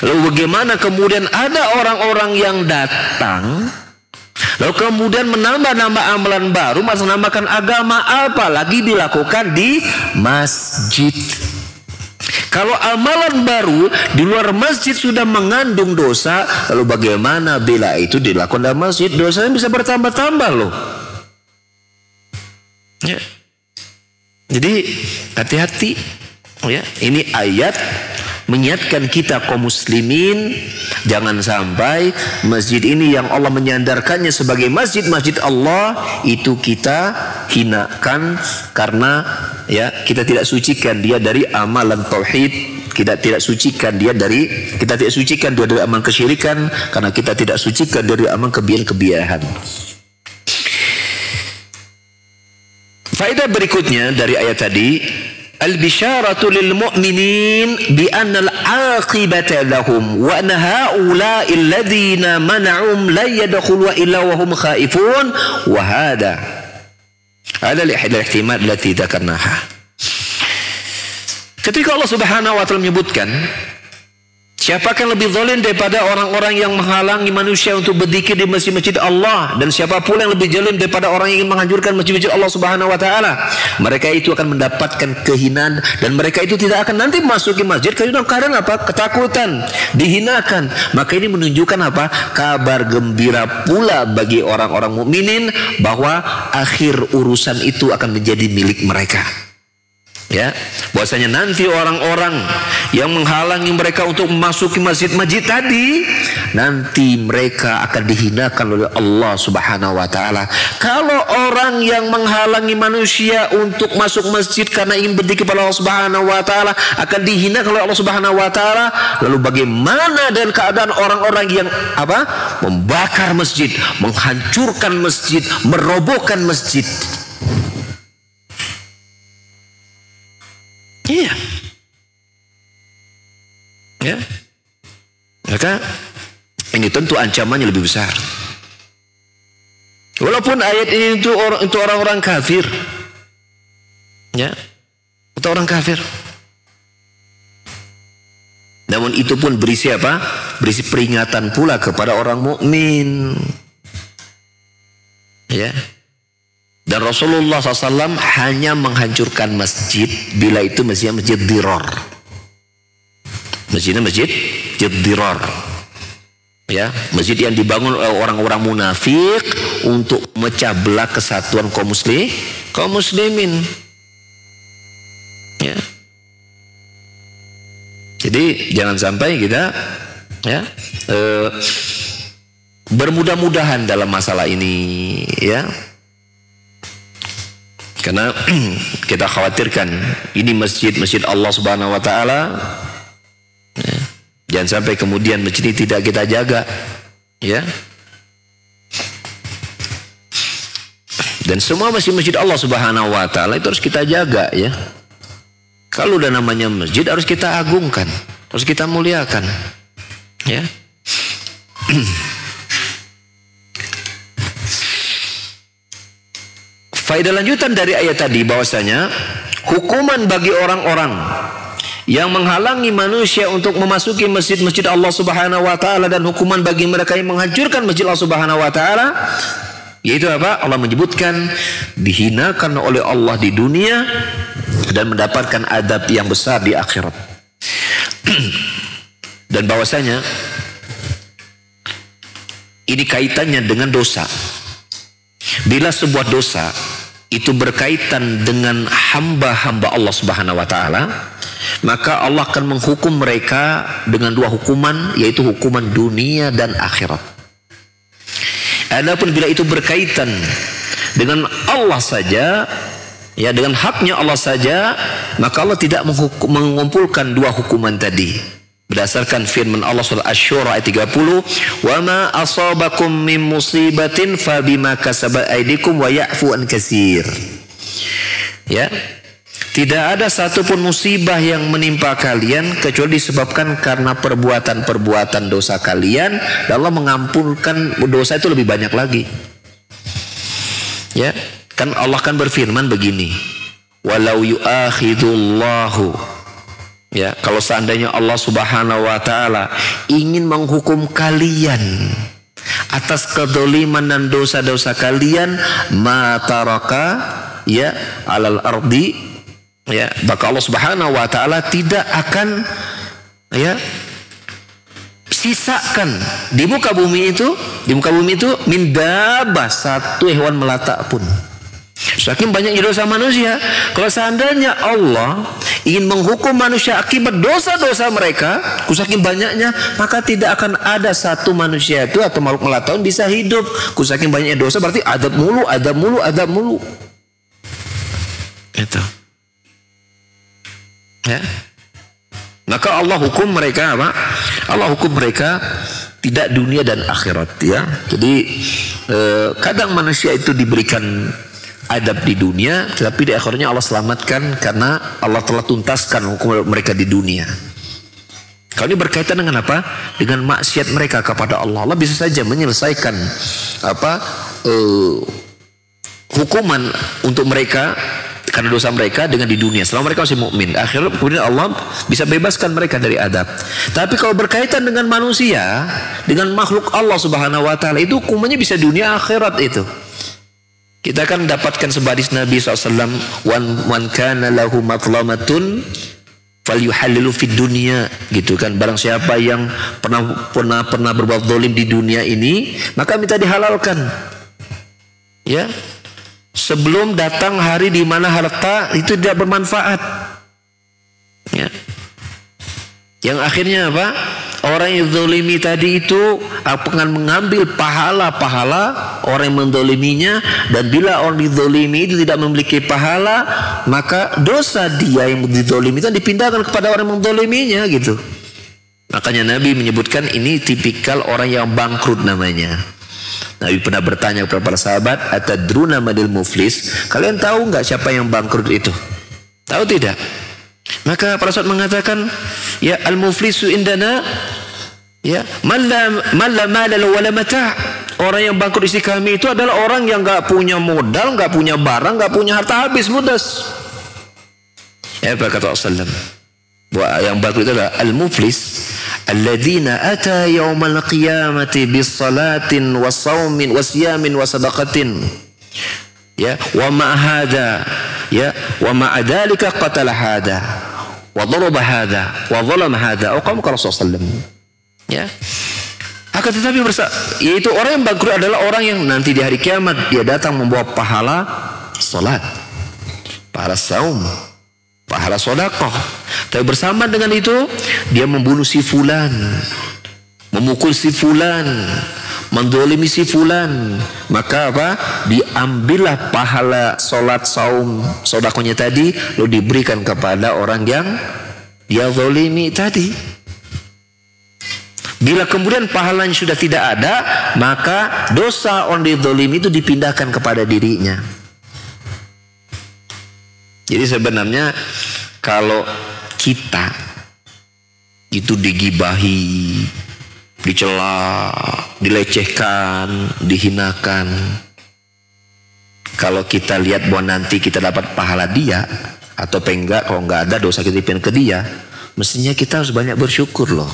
Lalu bagaimana kemudian ada orang-orang yang datang lalu kemudian menambah-nambah amalan baru, menambahkan agama, apalagi dilakukan di masjid. Kalau amalan baru di luar masjid sudah mengandung dosa, lalu bagaimana bila itu dilakukan dalam masjid? Dosanya bisa bertambah-tambah loh. Ya. Jadi hati-hati. Ya, ini ayat mengingatkan kita kaum muslimin, jangan sampai masjid ini yang Allah menyandarkannya sebagai masjid Allah itu kita hinakan karena ya kita tidak sucikan dia dari amalan tauhid, kita tidak sucikan dia dari amalan kesyirikan, karena kita tidak sucikan dari amalan kebiasaan. Faedah berikutnya dari ayat tadi, al-bisyaratu lil mu'minin bi anna al-aqibata lahum wa anna haula'i alladhina mana'um la yadkhulu illa wa hum khaifun wa hada al-ihtimal allati dzakarnaha. Ketika Allah Subhanahu wa taala menyebutkan siapakah yang lebih zalim daripada orang-orang yang menghalangi manusia untuk berzikir di masjid-masjid Allah, dan siapa pula yang lebih zalim daripada orang yang ingin menghancurkan masjid-masjid Allah Subhanahu wa taala. Mereka itu akan mendapatkan kehinaan dan mereka itu tidak akan nanti masuki masjid dalam keadaan apa? Ketakutan, dihinakan. Maka ini menunjukkan apa? Kabar gembira pula bagi orang-orang mukminin bahwa akhir urusan itu akan menjadi milik mereka. Ya, bahwasanya nanti orang-orang yang menghalangi mereka untuk memasuki masjid-masjid tadi, nanti mereka akan dihinakan oleh Allah Subhanahu wa taala. Kalau orang yang menghalangi manusia untuk masuk masjid karena ingin berzikir kepada Allah Subhanahu wa taala akan dihinakan oleh Allah Subhanahu wa taala, lalu bagaimana dengan keadaan orang-orang yang apa? Membakar masjid, menghancurkan masjid, merobohkan masjid. Iya. Ya. Maka ini tentu ancamannya lebih besar. Walaupun ayat ini untuk orang-orang kafir. Ya. Untuk orang kafir. Namun itu pun berisi apa? Berisi peringatan pula kepada orang mukmin. Ya. Dan Rasulullah SAW hanya menghancurkan masjid bila itu masjid dirar. Masjidnya masjid dirar. Ya, masjid yang dibangun oleh orang-orang munafik untuk memecah belah kesatuan kaum muslimin. Ya. Jadi jangan sampai kita ya bermudah-mudahan dalam masalah ini, ya. Karena kita khawatirkan ini masjid Allah Subhanahu wa taala. Ya. Jangan sampai kemudian masjid ini tidak kita jaga, ya. Dan semua masjid Allah Subhanahu wa taala itu harus kita jaga, ya. Kalau udah namanya masjid harus kita agungkan, harus kita muliakan, ya. Faedah lanjutan dari ayat tadi bahwasanya hukuman bagi orang-orang yang menghalangi manusia untuk memasuki masjid-masjid Allah Subhanahu wa taala, dan hukuman bagi mereka yang menghancurkan masjid Allah Subhanahu wa taala, yaitu apa? Allah menyebutkan dihinakan oleh Allah di dunia dan mendapatkan adab yang besar di akhirat. Dan bahwasanya ini kaitannya dengan dosa. Bila sebuah dosa itu berkaitan dengan hamba-hamba Allah Subhanahu wa taala, maka Allah akan menghukum mereka dengan dua hukuman, yaitu hukuman dunia dan akhirat. Adapun bila itu berkaitan dengan Allah saja, ya dengan haknya Allah saja, maka Allah tidak mengumpulkan dua hukuman tadi. Berdasarkan firman Allah surah Asy-Syura ayat 30, "Wa ma asabakum min musibatin fa bima kasabat aydikum wa ya'fu an katsir." Ya. Tidak ada satupun musibah yang menimpa kalian kecuali disebabkan karena perbuatan-perbuatan dosa kalian, dan Allah mengampunkan dosa itu lebih banyak lagi. Ya, kan Allah kan berfirman begini, "Walau yu'akhidullahu," ya, kalau seandainya Allah Subhanahu wa taala ingin menghukum kalian atas kedzaliman dan dosa-dosa kalian, ma taraka ya alal ardi, ya, maka Allah Subhanahu wa taala tidak akan ya sisakan di muka bumi itu min dabbah, satu hewan melata pun. Saking banyaknya dosa manusia, kalau seandainya Allah ingin menghukum manusia akibat dosa-dosa mereka, saking banyaknya, maka tidak akan ada satu manusia itu atau makhluk melata pun bisa hidup. Saking banyaknya dosa berarti adab mulu. Itu. Ya. Maka Allah hukum mereka apa? Allah hukum mereka tidak dunia dan akhirat, ya. Jadi kadang manusia itu diberikan adab di dunia, tetapi di akhirnya Allah selamatkan karena Allah telah tuntaskan hukum mereka di dunia. Kalau ini berkaitan dengan apa? Dengan maksiat mereka kepada Allah. Allah bisa saja menyelesaikan hukuman untuk mereka karena dosa mereka dengan di dunia selama mereka masih mukmin. Akhirnya kemudian Allah bisa bebaskan mereka dari adab. Tapi kalau berkaitan dengan manusia, dengan makhluk Allah Subhanahu wa taala, itu hukumannya bisa dunia akhirat itu. Kita akan dapatkan sebadis Nabi SAW, "Wan kana lahu matlamatun falyuhallilu fid dunya," gitu kan. Barang siapa yang pernah berbuat zalim di dunia ini, maka minta dihalalkan. Ya. Sebelum datang hari di mana harta itu tidak bermanfaat. Ya. Yang akhirnya apa? Orang yang zalimi tadi itu akan mengambil pahala-pahala orang yang menzaliminya, dan bila orang dizalimi itu tidak memiliki pahala, maka dosa dia yang dizalimi itu dipindahkan kepada orang yang menzaliminya, gitu. Makanya Nabi menyebutkan ini tipikal orang yang bangkrut namanya. Nabi pernah bertanya kepada para sahabat, "Atadruna madil muflis?" Kalian tahu nggak siapa yang bangkrut itu? Tahu tidak? Maka para sahabat mengatakan, "Ya al-muflisu indana ya man la mala wala mata'." Orang yang bangkrut di sisi kami itu adalah orang yang nggak punya modal, nggak punya barang, nggak punya harta, habis ludes. Ya, apa kata Rasulullah? Bahwa yang bangkrut itu adalah al-muflis alladzina ata yaumal qiyamati bis salatin was saumin was siyamin was sadaqatin, ya, wa ma hada, ya, wa ma dzalika qatala hada wa daraba hada wa zalama hada, atau qala Rasulullah sallallahu alaihi wasallam. Ya. Akan tetapi yaitu orang yang bangkrut adalah orang yang nanti di hari kiamat dia datang membawa pahala salat, pahala saum, pahala sedekah. Tapi bersama dengan itu dia membunuh si fulan, memukul si fulan, menzalimi si fulan. Maka apa? Diambillah pahala salat, saum, sedekahnya tadi lalu diberikan kepada orang yang dia zalimi tadi. Bila kemudian pahalanya sudah tidak ada, maka dosa orang dizalimi itu dipindahkan kepada dirinya. Jadi sebenarnya kalau kita itu digibahi, dicela, dilecehkan, dihinakan, kalau kita lihat bahwa nanti kita dapat pahala dia, atau penggak, kalau nggak ada dosa kita titipin ke dia, mestinya kita harus banyak bersyukur loh.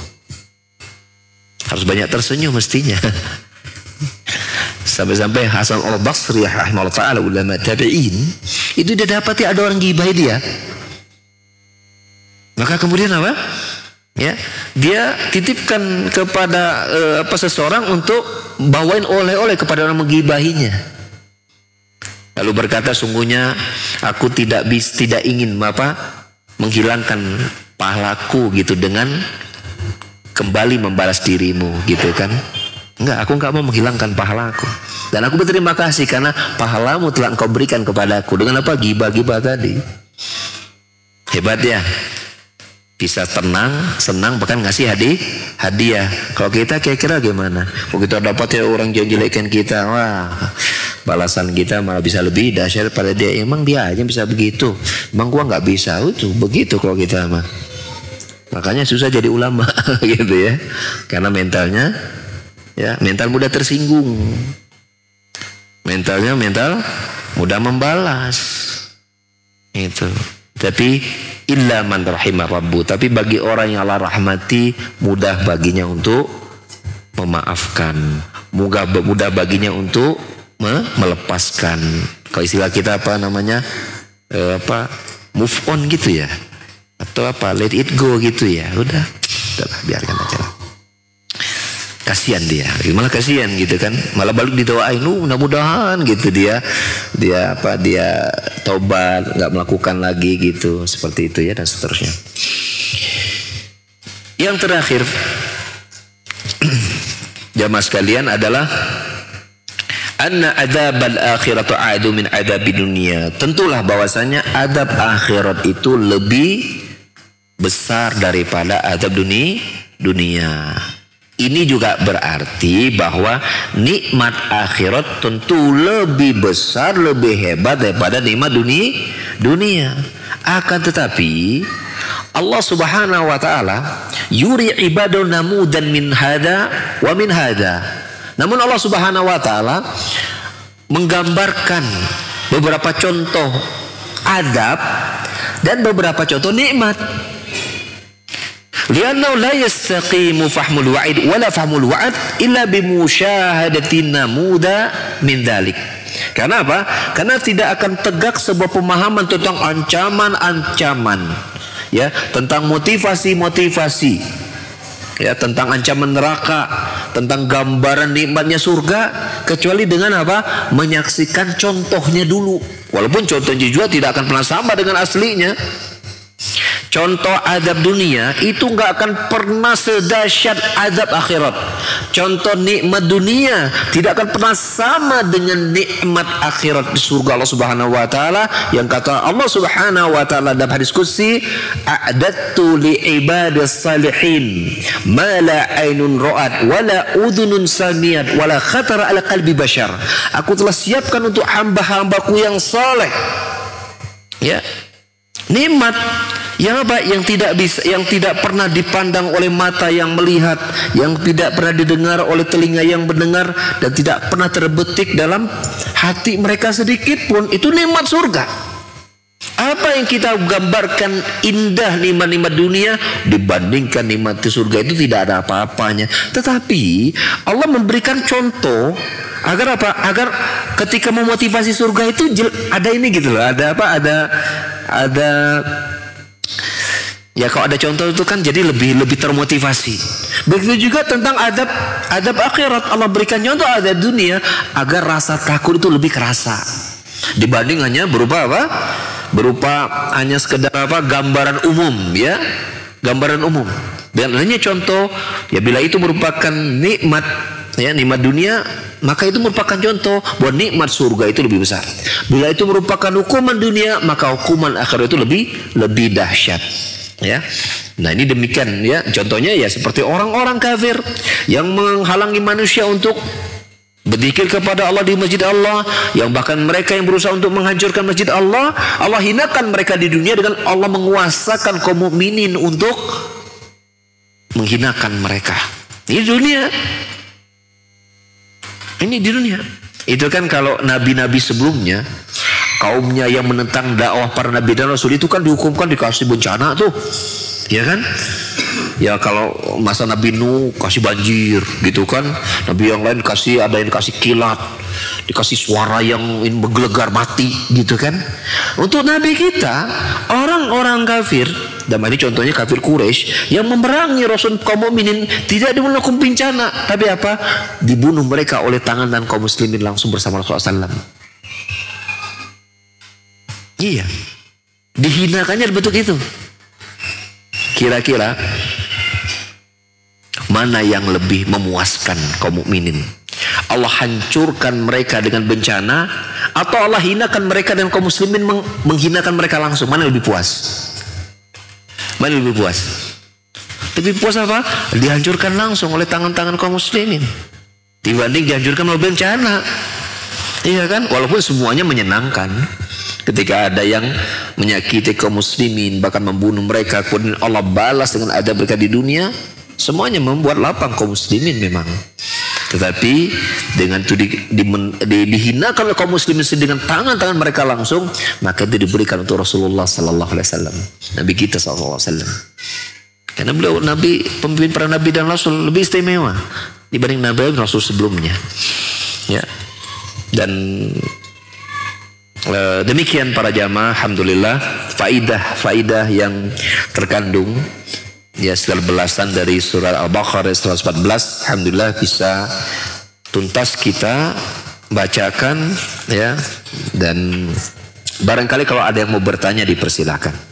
Harus banyak tersenyum mestinya. Sampai-sampai Hasan al-Basri rahimahullah ta'ala, ulama tabi'in, itu dia dapati ada orang gibahi dia. Maka kemudian apa? Ya, dia titipkan kepada seseorang untuk bawain oleh-oleh kepada orang menggibahinya. Lalu berkata, sungguhnya aku tidak ingin menghilangkan pahlaku gitu dengan kembali membalas dirimu gitu kan. Enggak, aku enggak mau menghilangkan pahalaku. Dan aku berterima kasih karena pahalamu telah engkau berikan kepadaku. Dengan apa? Gibah-gibah tadi. Hebat ya. Bisa tenang, senang, bahkan ngasih hadiah. Kalau kita kira-kira gimana? Kalau kita dapat ya orang jelek-jelekan kita, wah, balasan kita malah bisa lebih dahsyat pada dia. Emang dia aja bisa begitu, emang gua nggak bisa. Itu begitu kalau kita mah. Makanya susah jadi ulama gitu ya. Karena mentalnya, ya, mental mudah tersinggung. Mental mudah membalas. Itu. Tapi illa man rahimah rabbu, tapi bagi orang yang Allah rahmati, mudah baginya untuk memaafkan, mudah baginya untuk melepaskan. Kalau istilah kita apa namanya, move on gitu ya, atau let it go gitu ya. Udahlah, biarkan aja lah. Kasihan dia, malah kasihan gitu kan, malah balik didoain, mudah-mudahan gitu dia tobat, nggak melakukan lagi gitu, seperti itu ya, dan seterusnya. Yang terakhir jamaah sekalian adalah anna adzabal akhiratu a'du min adzabi dunia. Tentulah bahwasanya adab akhirat itu lebih besar daripada adab dunia. Ini juga berarti bahwa nikmat akhirat tentu lebih besar, lebih hebat daripada nikmat dunia. Akan tetapi Allah Subhanahu wa taala yuri ibadahu namudan min hada wa min hada. Namun Allah Subhanahu wa taala menggambarkan beberapa contoh adab dan beberapa contoh nikmat. Lianna la yastaqimu fahmul wa'id wala fahmul wa'ad illa bimusyahadatin namuda min dzalik. Karena apa? Karena tidak akan tegak sebuah pemahaman tentang ancaman-ancaman, ya, tentang motivasi-motivasi, ya, tentang ancaman neraka, tentang gambaran nikmatnya surga, kecuali dengan apa? Menyaksikan contohnya dulu. Walaupun contohnya juga tidak akan pernah sama dengan aslinya. Contoh azab dunia itu nggak akan pernah sedahsyat azab akhirat. Contoh nikmat dunia tidak akan pernah sama dengan nikmat akhirat di surga Allah Subhanahu wa taala, yang kata Allah Subhanahu wa taala dalam hadis qudsi, a'dattu li ibadis salihin ma la ainun ra'at wa la udhunun sami'at wa la khatara ala qalbi bashar. Aku telah siapkan untuk hamba-hambaku yang saleh, ya, nikmat yang apa? Yang tidak pernah dipandang oleh mata yang melihat, yang tidak pernah didengar oleh telinga yang mendengar, dan tidak pernah terbetik dalam hati mereka sedikit pun. Itu nikmat surga. Apa yang kita gambarkan indah nikmat-nikmat dunia dibandingkan nikmat di surga itu tidak ada apa-apanya. Tetapi Allah memberikan contoh agar apa? Agar ketika memotivasi surga itu ada ini gitu loh. Ada apa? Ada ya, kalau ada contoh itu kan jadi lebih termotivasi. Begitu juga tentang adab akhirat, Allah berikan contoh adab dunia agar rasa takut itu lebih kerasa dibanding hanya berupa apa? Berupa hanya sekedar apa? Gambaran umum, ya, gambaran umum. Dan hanya contoh, ya, bila itu merupakan nikmat, ya, nikmat dunia, maka itu merupakan contoh bahwa nikmat surga itu lebih besar. Bila itu merupakan hukuman dunia, maka hukuman akhirat itu lebih dahsyat. Ya, nah ini demikian ya. Contohnya ya seperti orang-orang kafir yang menghalangi manusia untuk berzikir kepada Allah di masjid Allah, yang bahkan mereka yang berusaha untuk menghancurkan masjid Allah, Allah hinakan mereka di dunia dengan Allah menguasakan kaum mukminin untuk menghinakan mereka. Ini dunia. Ini di dunia. Itu kan kalau nabi-nabi sebelumnya kaumnya yang menentang dakwah para nabi dan rasul itu kan dihukumkan dikasih bencana tuh, ya kan? Ya kalau masa Nabi Nuh kasih banjir gitu kan, nabi yang lain kasih, ada yang dikasih kilat, dikasih suara yang menggelegar mati gitu kan. Untuk nabi kita orang-orang kafir, dan ini contohnya kafir Quraisy yang memerangi Rasul kaum mukminin, tidak melakukan bencana, tapi apa? Dibunuh mereka oleh tangan dan kaum muslimin langsung bersama Rasulullah SAW. Iya, dihinakannya bentuk itu. Kira-kira mana yang lebih memuaskan kaum mukminin? Allah hancurkan mereka dengan bencana, atau Allah hinakan mereka dan kaum muslimin menghinakan mereka langsung? Mana lebih puas? Mana lebih puas? Lebih puas apa? Dihancurkan langsung oleh tangan-tangan kaum muslimin dibanding dihancurkan oleh bencana. Iya kan? Walaupun semuanya menyenangkan. Ketika ada yang menyakiti kaum muslimin, bahkan membunuh mereka, kemudian Allah balas dengan adab mereka di dunia, semuanya membuat lapang kaum muslimin memang. Tetapi dengan itu dihinakan oleh kaum muslimin dengan tangan-tangan mereka langsung, maka itu diberikan untuk Rasulullah Sallallahu Alaihi Wasallam, Nabi kita Sallallahu Alaihi Wasallam. Karena beliau Nabi, pemimpin para Nabi dan Rasul, lebih istimewa dibanding Nabi dan Rasul sebelumnya. Ya, dan demikian para jamaah, alhamdulillah faidah yang terkandung ya setelah belasan dari surah Al-Baqarah 114, alhamdulillah bisa tuntas kita bacakan ya, dan barangkali kalau ada yang mau bertanya dipersilakan.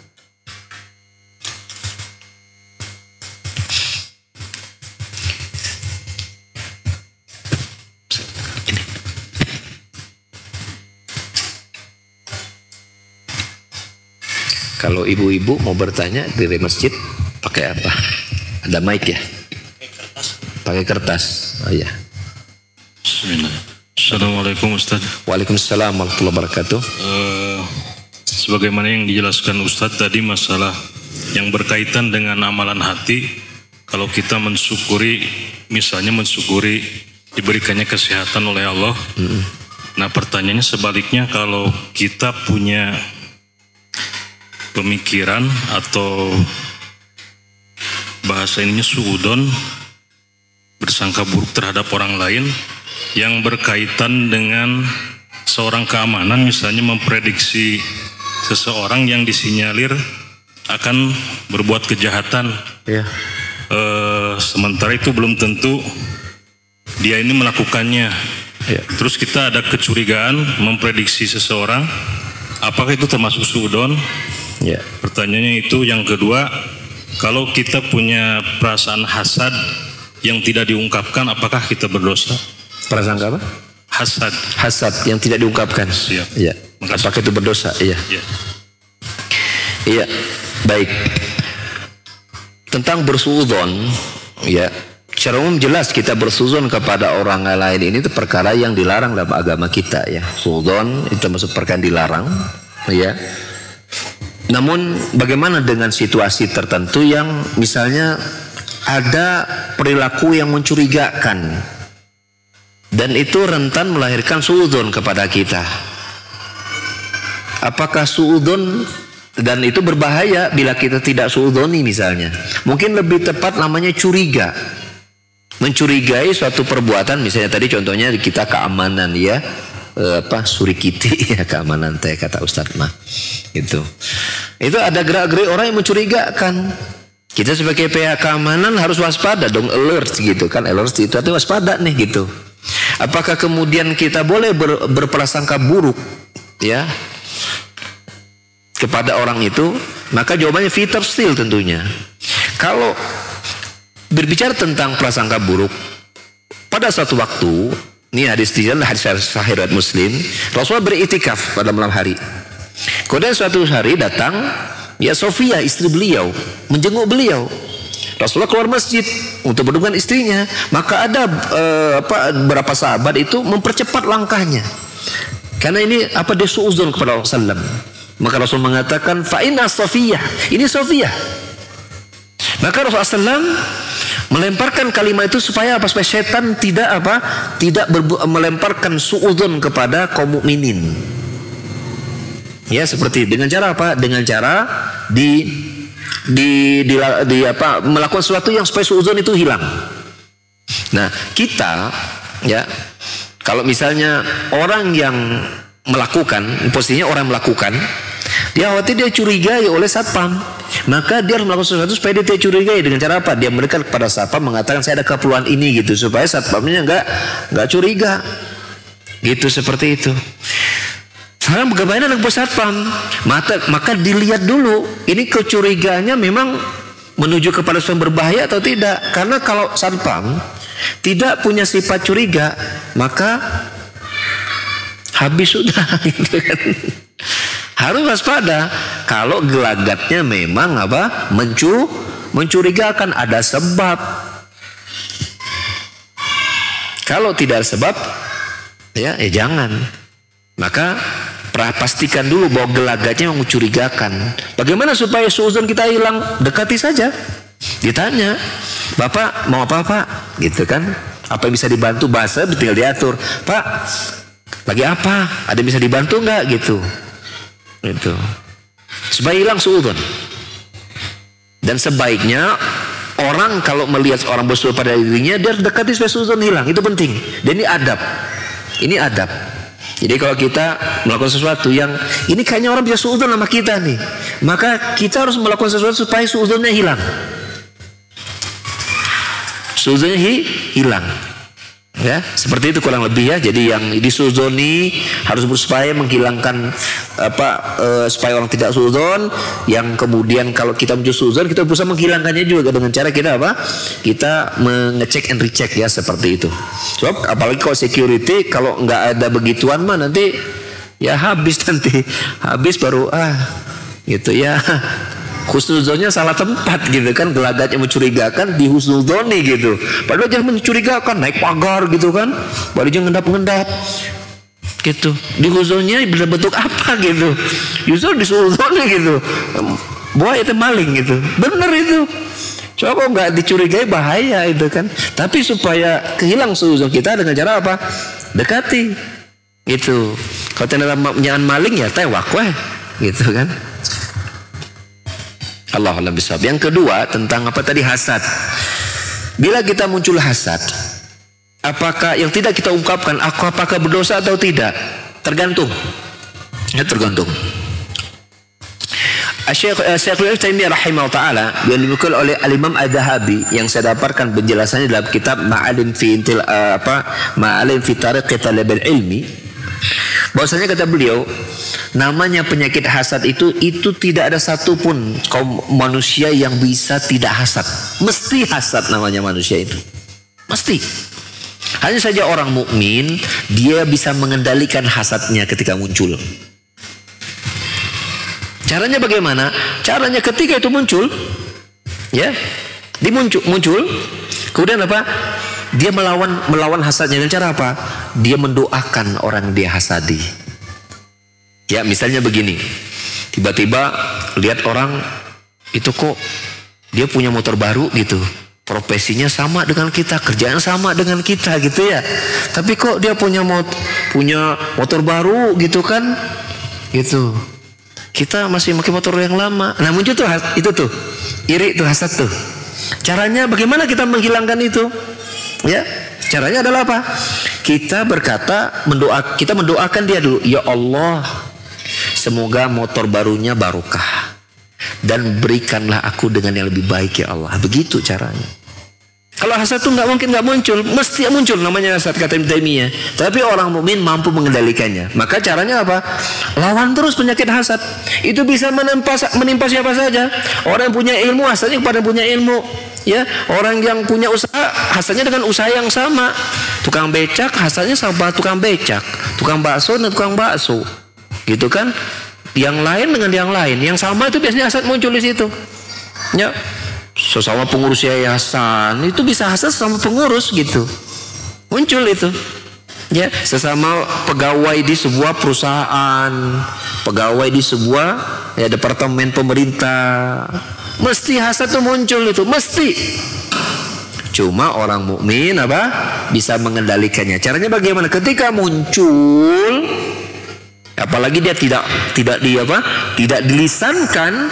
Kalau ibu-ibu mau bertanya dari masjid pakai apa? Ada mic ya? Pakai kertas. Oh iya. Bismillah. Assalamualaikum Ustaz. Waalaikumsalam warahmatullahi wabarakatuh. Sebagaimana yang dijelaskan Ustaz tadi, masalah yang berkaitan dengan amalan hati, kalau kita mensyukuri, misalnya mensyukuri diberikannya kesehatan oleh Allah. Nah pertanyaannya sebaliknya, kalau kita punya pemikiran atau bahasa ininya suudon, bersangka buruk terhadap orang lain yang berkaitan dengan seorang keamanan, misalnya memprediksi seseorang yang disinyalir akan berbuat kejahatan, sementara itu belum tentu dia ini melakukannya. Terus kita ada kecurigaan memprediksi seseorang, apakah itu termasuk suudon? Pertanyaannya itu. Yang kedua, kalau kita punya perasaan hasad yang tidak diungkapkan, apakah kita berdosa? Perasaan apa? Hasad. Hasad yang tidak diungkapkan. Iya. Apakah itu berdosa? Iya. Iya. Baik. Tentang bersuudzon, ya. Secara umum jelas kita bersuudzon kepada orang lain ini itu perkara yang dilarang dalam agama kita, ya. Suudzon itu termasuk perkara yang dilarang, ya. Namun bagaimana dengan situasi tertentu yang misalnya ada perilaku yang mencurigakan dan itu rentan melahirkan suudzon kepada kita? Apakah suudzon, dan itu berbahaya bila kita tidak suudzoni misalnya. Mungkin lebih tepat namanya curiga. Mencurigai suatu perbuatan, misalnya tadi contohnya kita keamanan, ya. Surikiti ya, keamanan teh kata Ustadz mah itu ada gerak-gerik orang yang mencurigakan. Kita sebagai pihak keamanan harus waspada dong, alert gitu kan. Alert itu artinya waspada nih gitu. Apakah kemudian kita boleh berprasangka buruk ya kepada orang itu? Maka jawabannya fitar still tentunya. Kalau berbicara tentang prasangka buruk, pada suatu waktu, ini hadis sahih riwayat Muslim, Rasulullah beritikaf pada malam hari. Kemudian suatu hari datang ya Sofia, istri beliau, menjenguk beliau. Rasulullah keluar masjid untuk bertemu dengan istrinya. Maka ada beberapa sahabat itu mempercepat langkahnya, karena ini dia suudzon kepada Rasulullah. Maka Rasul mengatakan, fa inna Sofia, ini Sofia. Maka Rasulullah melemparkan kalimat itu supaya supaya setan tidak melemparkan suudzon kepada kaum mukminin. Ya, seperti dengan cara apa? Dengan cara melakukan sesuatu yang supaya suudzon itu hilang. Nah, kita ya, kalau misalnya orang yang melakukan, posisinya orang melakukan, dia khawatir dia curigai oleh satpam, maka dia harus melakukan sesuatu supaya dia tidak curigai. Dengan cara apa? Dia mendekat kepada satpam mengatakan saya ada keperluan ini gitu, supaya satpamnya nggak curiga. Gitu, seperti itu. Sekarang bagaimana dengan satpam? Maka dilihat dulu ini kecurigaannya memang menuju kepada sesuatu yang berbahaya atau tidak. Karena kalau satpam tidak punya sifat curiga, maka habis sudah gitu kan. Harus waspada. Kalau gelagatnya memang mencurigakan, ada sebab. Kalau tidak ada sebab, ya jangan. Maka pastikan dulu bahwa gelagatnya mencurigakan. Bagaimana supaya suudzon kita hilang? Dekati saja. Ditanya, Bapak mau apa Pak? Gitu kan? Apa yang bisa dibantu? Bahasa tinggal diatur. Pak, lagi apa? Ada yang bisa dibantu nggak? Gitu. Itu. Supaya hilang suudzon. Dan sebaiknya orang kalau melihat orang bersuudzon pada dirinya, dia dekati supaya suudzon hilang. Itu penting. Dan ini adab. Ini adab. Jadi kalau kita melakukan sesuatu yang ini kayaknya orang bisa suudzon sama kita nih, maka kita harus melakukan sesuatu supaya suudzonnya hilang. Suudzonnya hilang. Ya, seperti itu kurang lebih ya. Jadi yang disuudzoni harus berusaha menghilangkan supaya orang tidak suudzon. Yang kemudian kalau kita muncul suudzon, kita berusaha menghilangkannya juga dengan cara kita kita mengecek and recheck ya, seperti itu. Sebab apalagi kalau security, kalau nggak ada begituan mah nanti ya habis baru gitu ya. Husnuzonnya salah tempat gitu kan, gelagatnya mencurigakan di husnuzoni gitu. Padahal jangan mencurigakan, naik pagar gitu kan, baru jangan ngendap-ngendap gitu. Di husnuzonnya bentuk apa gitu, justru di husnuzoni gitu, bahwa itu maling gitu, bener itu. Coba nggak dicurigai bahaya itu kan. Tapi supaya kehilang husnuzon kita dengan cara apa? Dekati gitu. Kalau ternyata maling ya tewak weh gitu kan. Allah alam bisawab. Yang kedua tentang apa tadi, hasad. Bila kita muncul hasad, apakah yang tidak kita ungkapkan, apakah berdosa atau tidak? Tergantung. Ya, tergantung. Syekhul Taimiyah rahimahullah taala yang dinukil oleh Al-Imam Adz-Dzahabi yang saya dapatkan penjelasannya dalam kitab Ma'alim fi Tariq Talabil Ilmi, bahwasanya kata beliau, namanya penyakit hasad itu tidak ada satupun kaum manusia yang bisa tidak hasad. Mesti hasad namanya manusia itu. Mesti. Hanya saja orang mukmin dia bisa mengendalikan hasadnya ketika muncul. Caranya bagaimana? Caranya ketika itu muncul, ya, muncul, kemudian apa? Dia melawan hasadnya dengan cara apa? Dia mendoakan orang dia hasadi. Ya, misalnya begini, tiba-tiba lihat orang itu kok dia punya motor baru gitu, profesinya sama dengan kita, kerjaan sama dengan kita gitu ya, tapi kok dia punya motor baru gitu kan, gitu. Kita masih pakai motor yang lama. Nah muncul tuh itu tuh iri tuh, hasad tuh. Caranya bagaimana kita menghilangkan itu? Ya, caranya adalah apa? Kita berkata, kita mendoakan dia dulu. Ya Allah, semoga motor barunya barokah dan berikanlah aku dengan yang lebih baik ya Allah. Begitu caranya. Kalau hasad itu nggak muncul, mesti muncul namanya hasad kata Ibnu Taimiyah. Tapi orang mukmin mampu mengendalikannya. Maka caranya apa? Lawan terus penyakit hasad. Itu bisa menimpa siapa saja. Orang yang punya ilmu hasadnya kepada yang punya ilmu. Ya, orang yang punya usaha hasadnya dengan usaha yang sama. Tukang becak hasadnya sama tukang becak. Tukang bakso dan tukang bakso. Gitu kan? Yang lain dengan yang lain, yang sama itu biasanya hasad muncul di situ. Ya. Sesama pengurus yayasan itu bisa hasad sama pengurus gitu, muncul itu. Ya, sesama pegawai di sebuah perusahaan, pegawai di sebuah departemen pemerintah, mesti hasad itu muncul itu, mesti. Cuma orang mukmin bisa mengendalikannya. Caranya bagaimana? Ketika muncul Apalagi dia tidak dilisankan,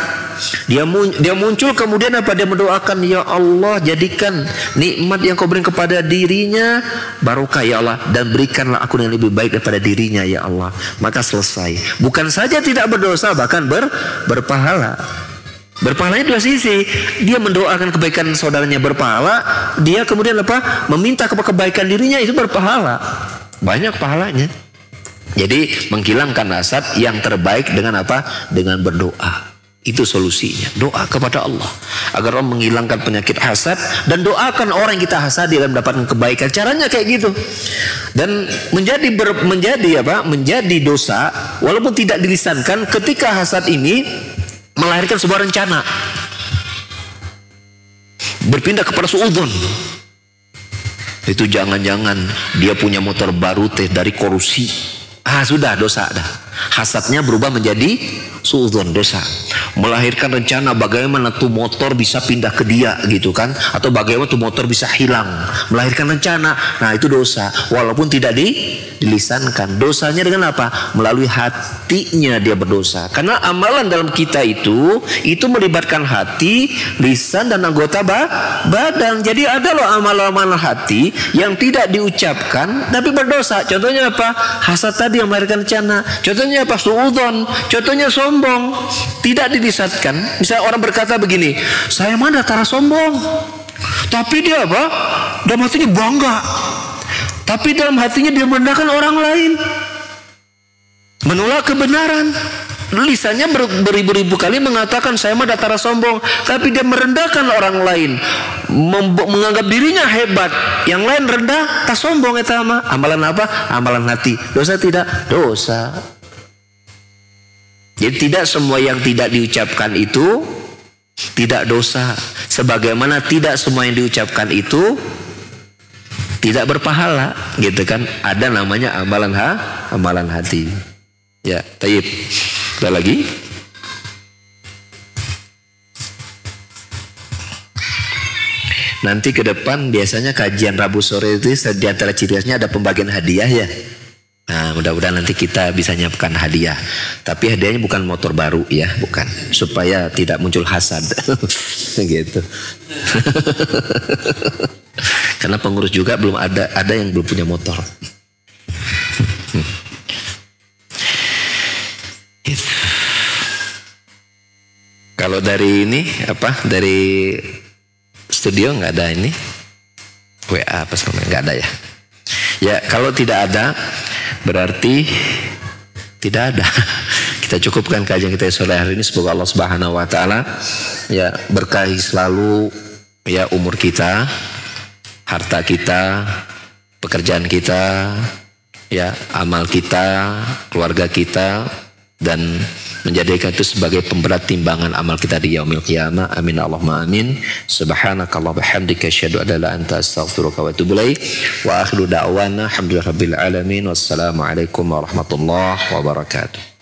dia muncul kemudian apa? Dia mendoakan, ya Allah jadikan nikmat yang kau berikan kepada dirinya barokah ya Allah, dan berikanlah aku yang lebih baik daripada dirinya ya Allah. Maka selesai. Bukan saja tidak berdosa, bahkan berpahala. Berpahalanya dua sisi. Dia mendoakan kebaikan saudaranya berpahala, dia kemudian apa? Meminta kebaikan dirinya, itu berpahala. Banyak pahalanya. Jadi menghilangkan hasad yang terbaik dengan apa? Dengan berdoa. Itu solusinya. Doa kepada Allah agar Allah menghilangkan penyakit hasad, dan doakan orang yang kita hasadi dan mendapatkan kebaikan. Caranya kayak gitu. Dan menjadi dosa walaupun tidak dilisankan ketika hasad ini melahirkan sebuah rencana. Berpindah kepada suudzon. Itu jangan-jangan dia punya motor baru teh dari korupsi. Sudah dosa dah. Hasadnya berubah menjadi suudzon, dosa. Melahirkan rencana bagaimana tuh motor bisa pindah ke dia gitu kan, atau bagaimana tuh motor bisa hilang. Melahirkan rencana. Nah, itu dosa walaupun tidak dilisankan. Dosanya dengan apa? Melalui hatinya dia berdosa. Karena amalan dalam kita itu melibatkan hati, lisan, dan anggota badan. Jadi ada loh amalan-amalan hati yang tidak diucapkan tapi berdosa. Contohnya apa? Hasad tadi yang melahirkan rencana. Contohnya apa? Suudzon. Contohnya sombong. Tidak dilisankan. Misalnya orang berkata begini, saya mah datara sombong, tapi dia apa? Dalam hatinya bangga, tapi dalam hatinya dia merendahkan orang lain, menolak kebenaran. Lisannya beribu-ribu kali mengatakan saya mah datara sombong, tapi dia merendahkan orang lain, menganggap dirinya hebat, yang lain rendah, tak sombong. Itu amalan apa? Amalan hati. Dosa tidak? Dosa. Jadi tidak semua yang tidak diucapkan itu tidak dosa, sebagaimana tidak semua yang diucapkan itu tidak berpahala, gitu kan? Ada namanya amalan hati. Ya, tayyib. Ada lagi? Nanti ke depan biasanya kajian Rabu sore itu di antara ciri khasnya ada pembagian hadiah ya. Nah, mudah-mudahan nanti kita bisa nyiapkan hadiah. Tapi hadiahnya bukan motor baru ya, bukan. Supaya tidak muncul hasad. Gitu. Karena pengurus juga belum ada yang belum punya motor. Gitu. Kalau dari ini dari studio nggak ada ini WA apa sebenarnya nggak ada ya. Ya kalau tidak ada berarti tidak ada. Kita cukupkan kajian kita sore hari ini. Semoga Allah Subhanahu wa taala ya berkahi selalu ya umur kita, harta kita, pekerjaan kita, ya amal kita, keluarga kita, dan menjadikan itu sebagai pemberat timbangan amal kita di yaumil qiyamah. Amin Allahumma amin. Subhanakallah bihamdika asyhadu an la ilaha illa anta astaghfiruka wa atubu ilaik. Wa akhiru da'wana alhamdulillahirabbil alamin. Wassalamualaikum warahmatullahi wabarakatuh.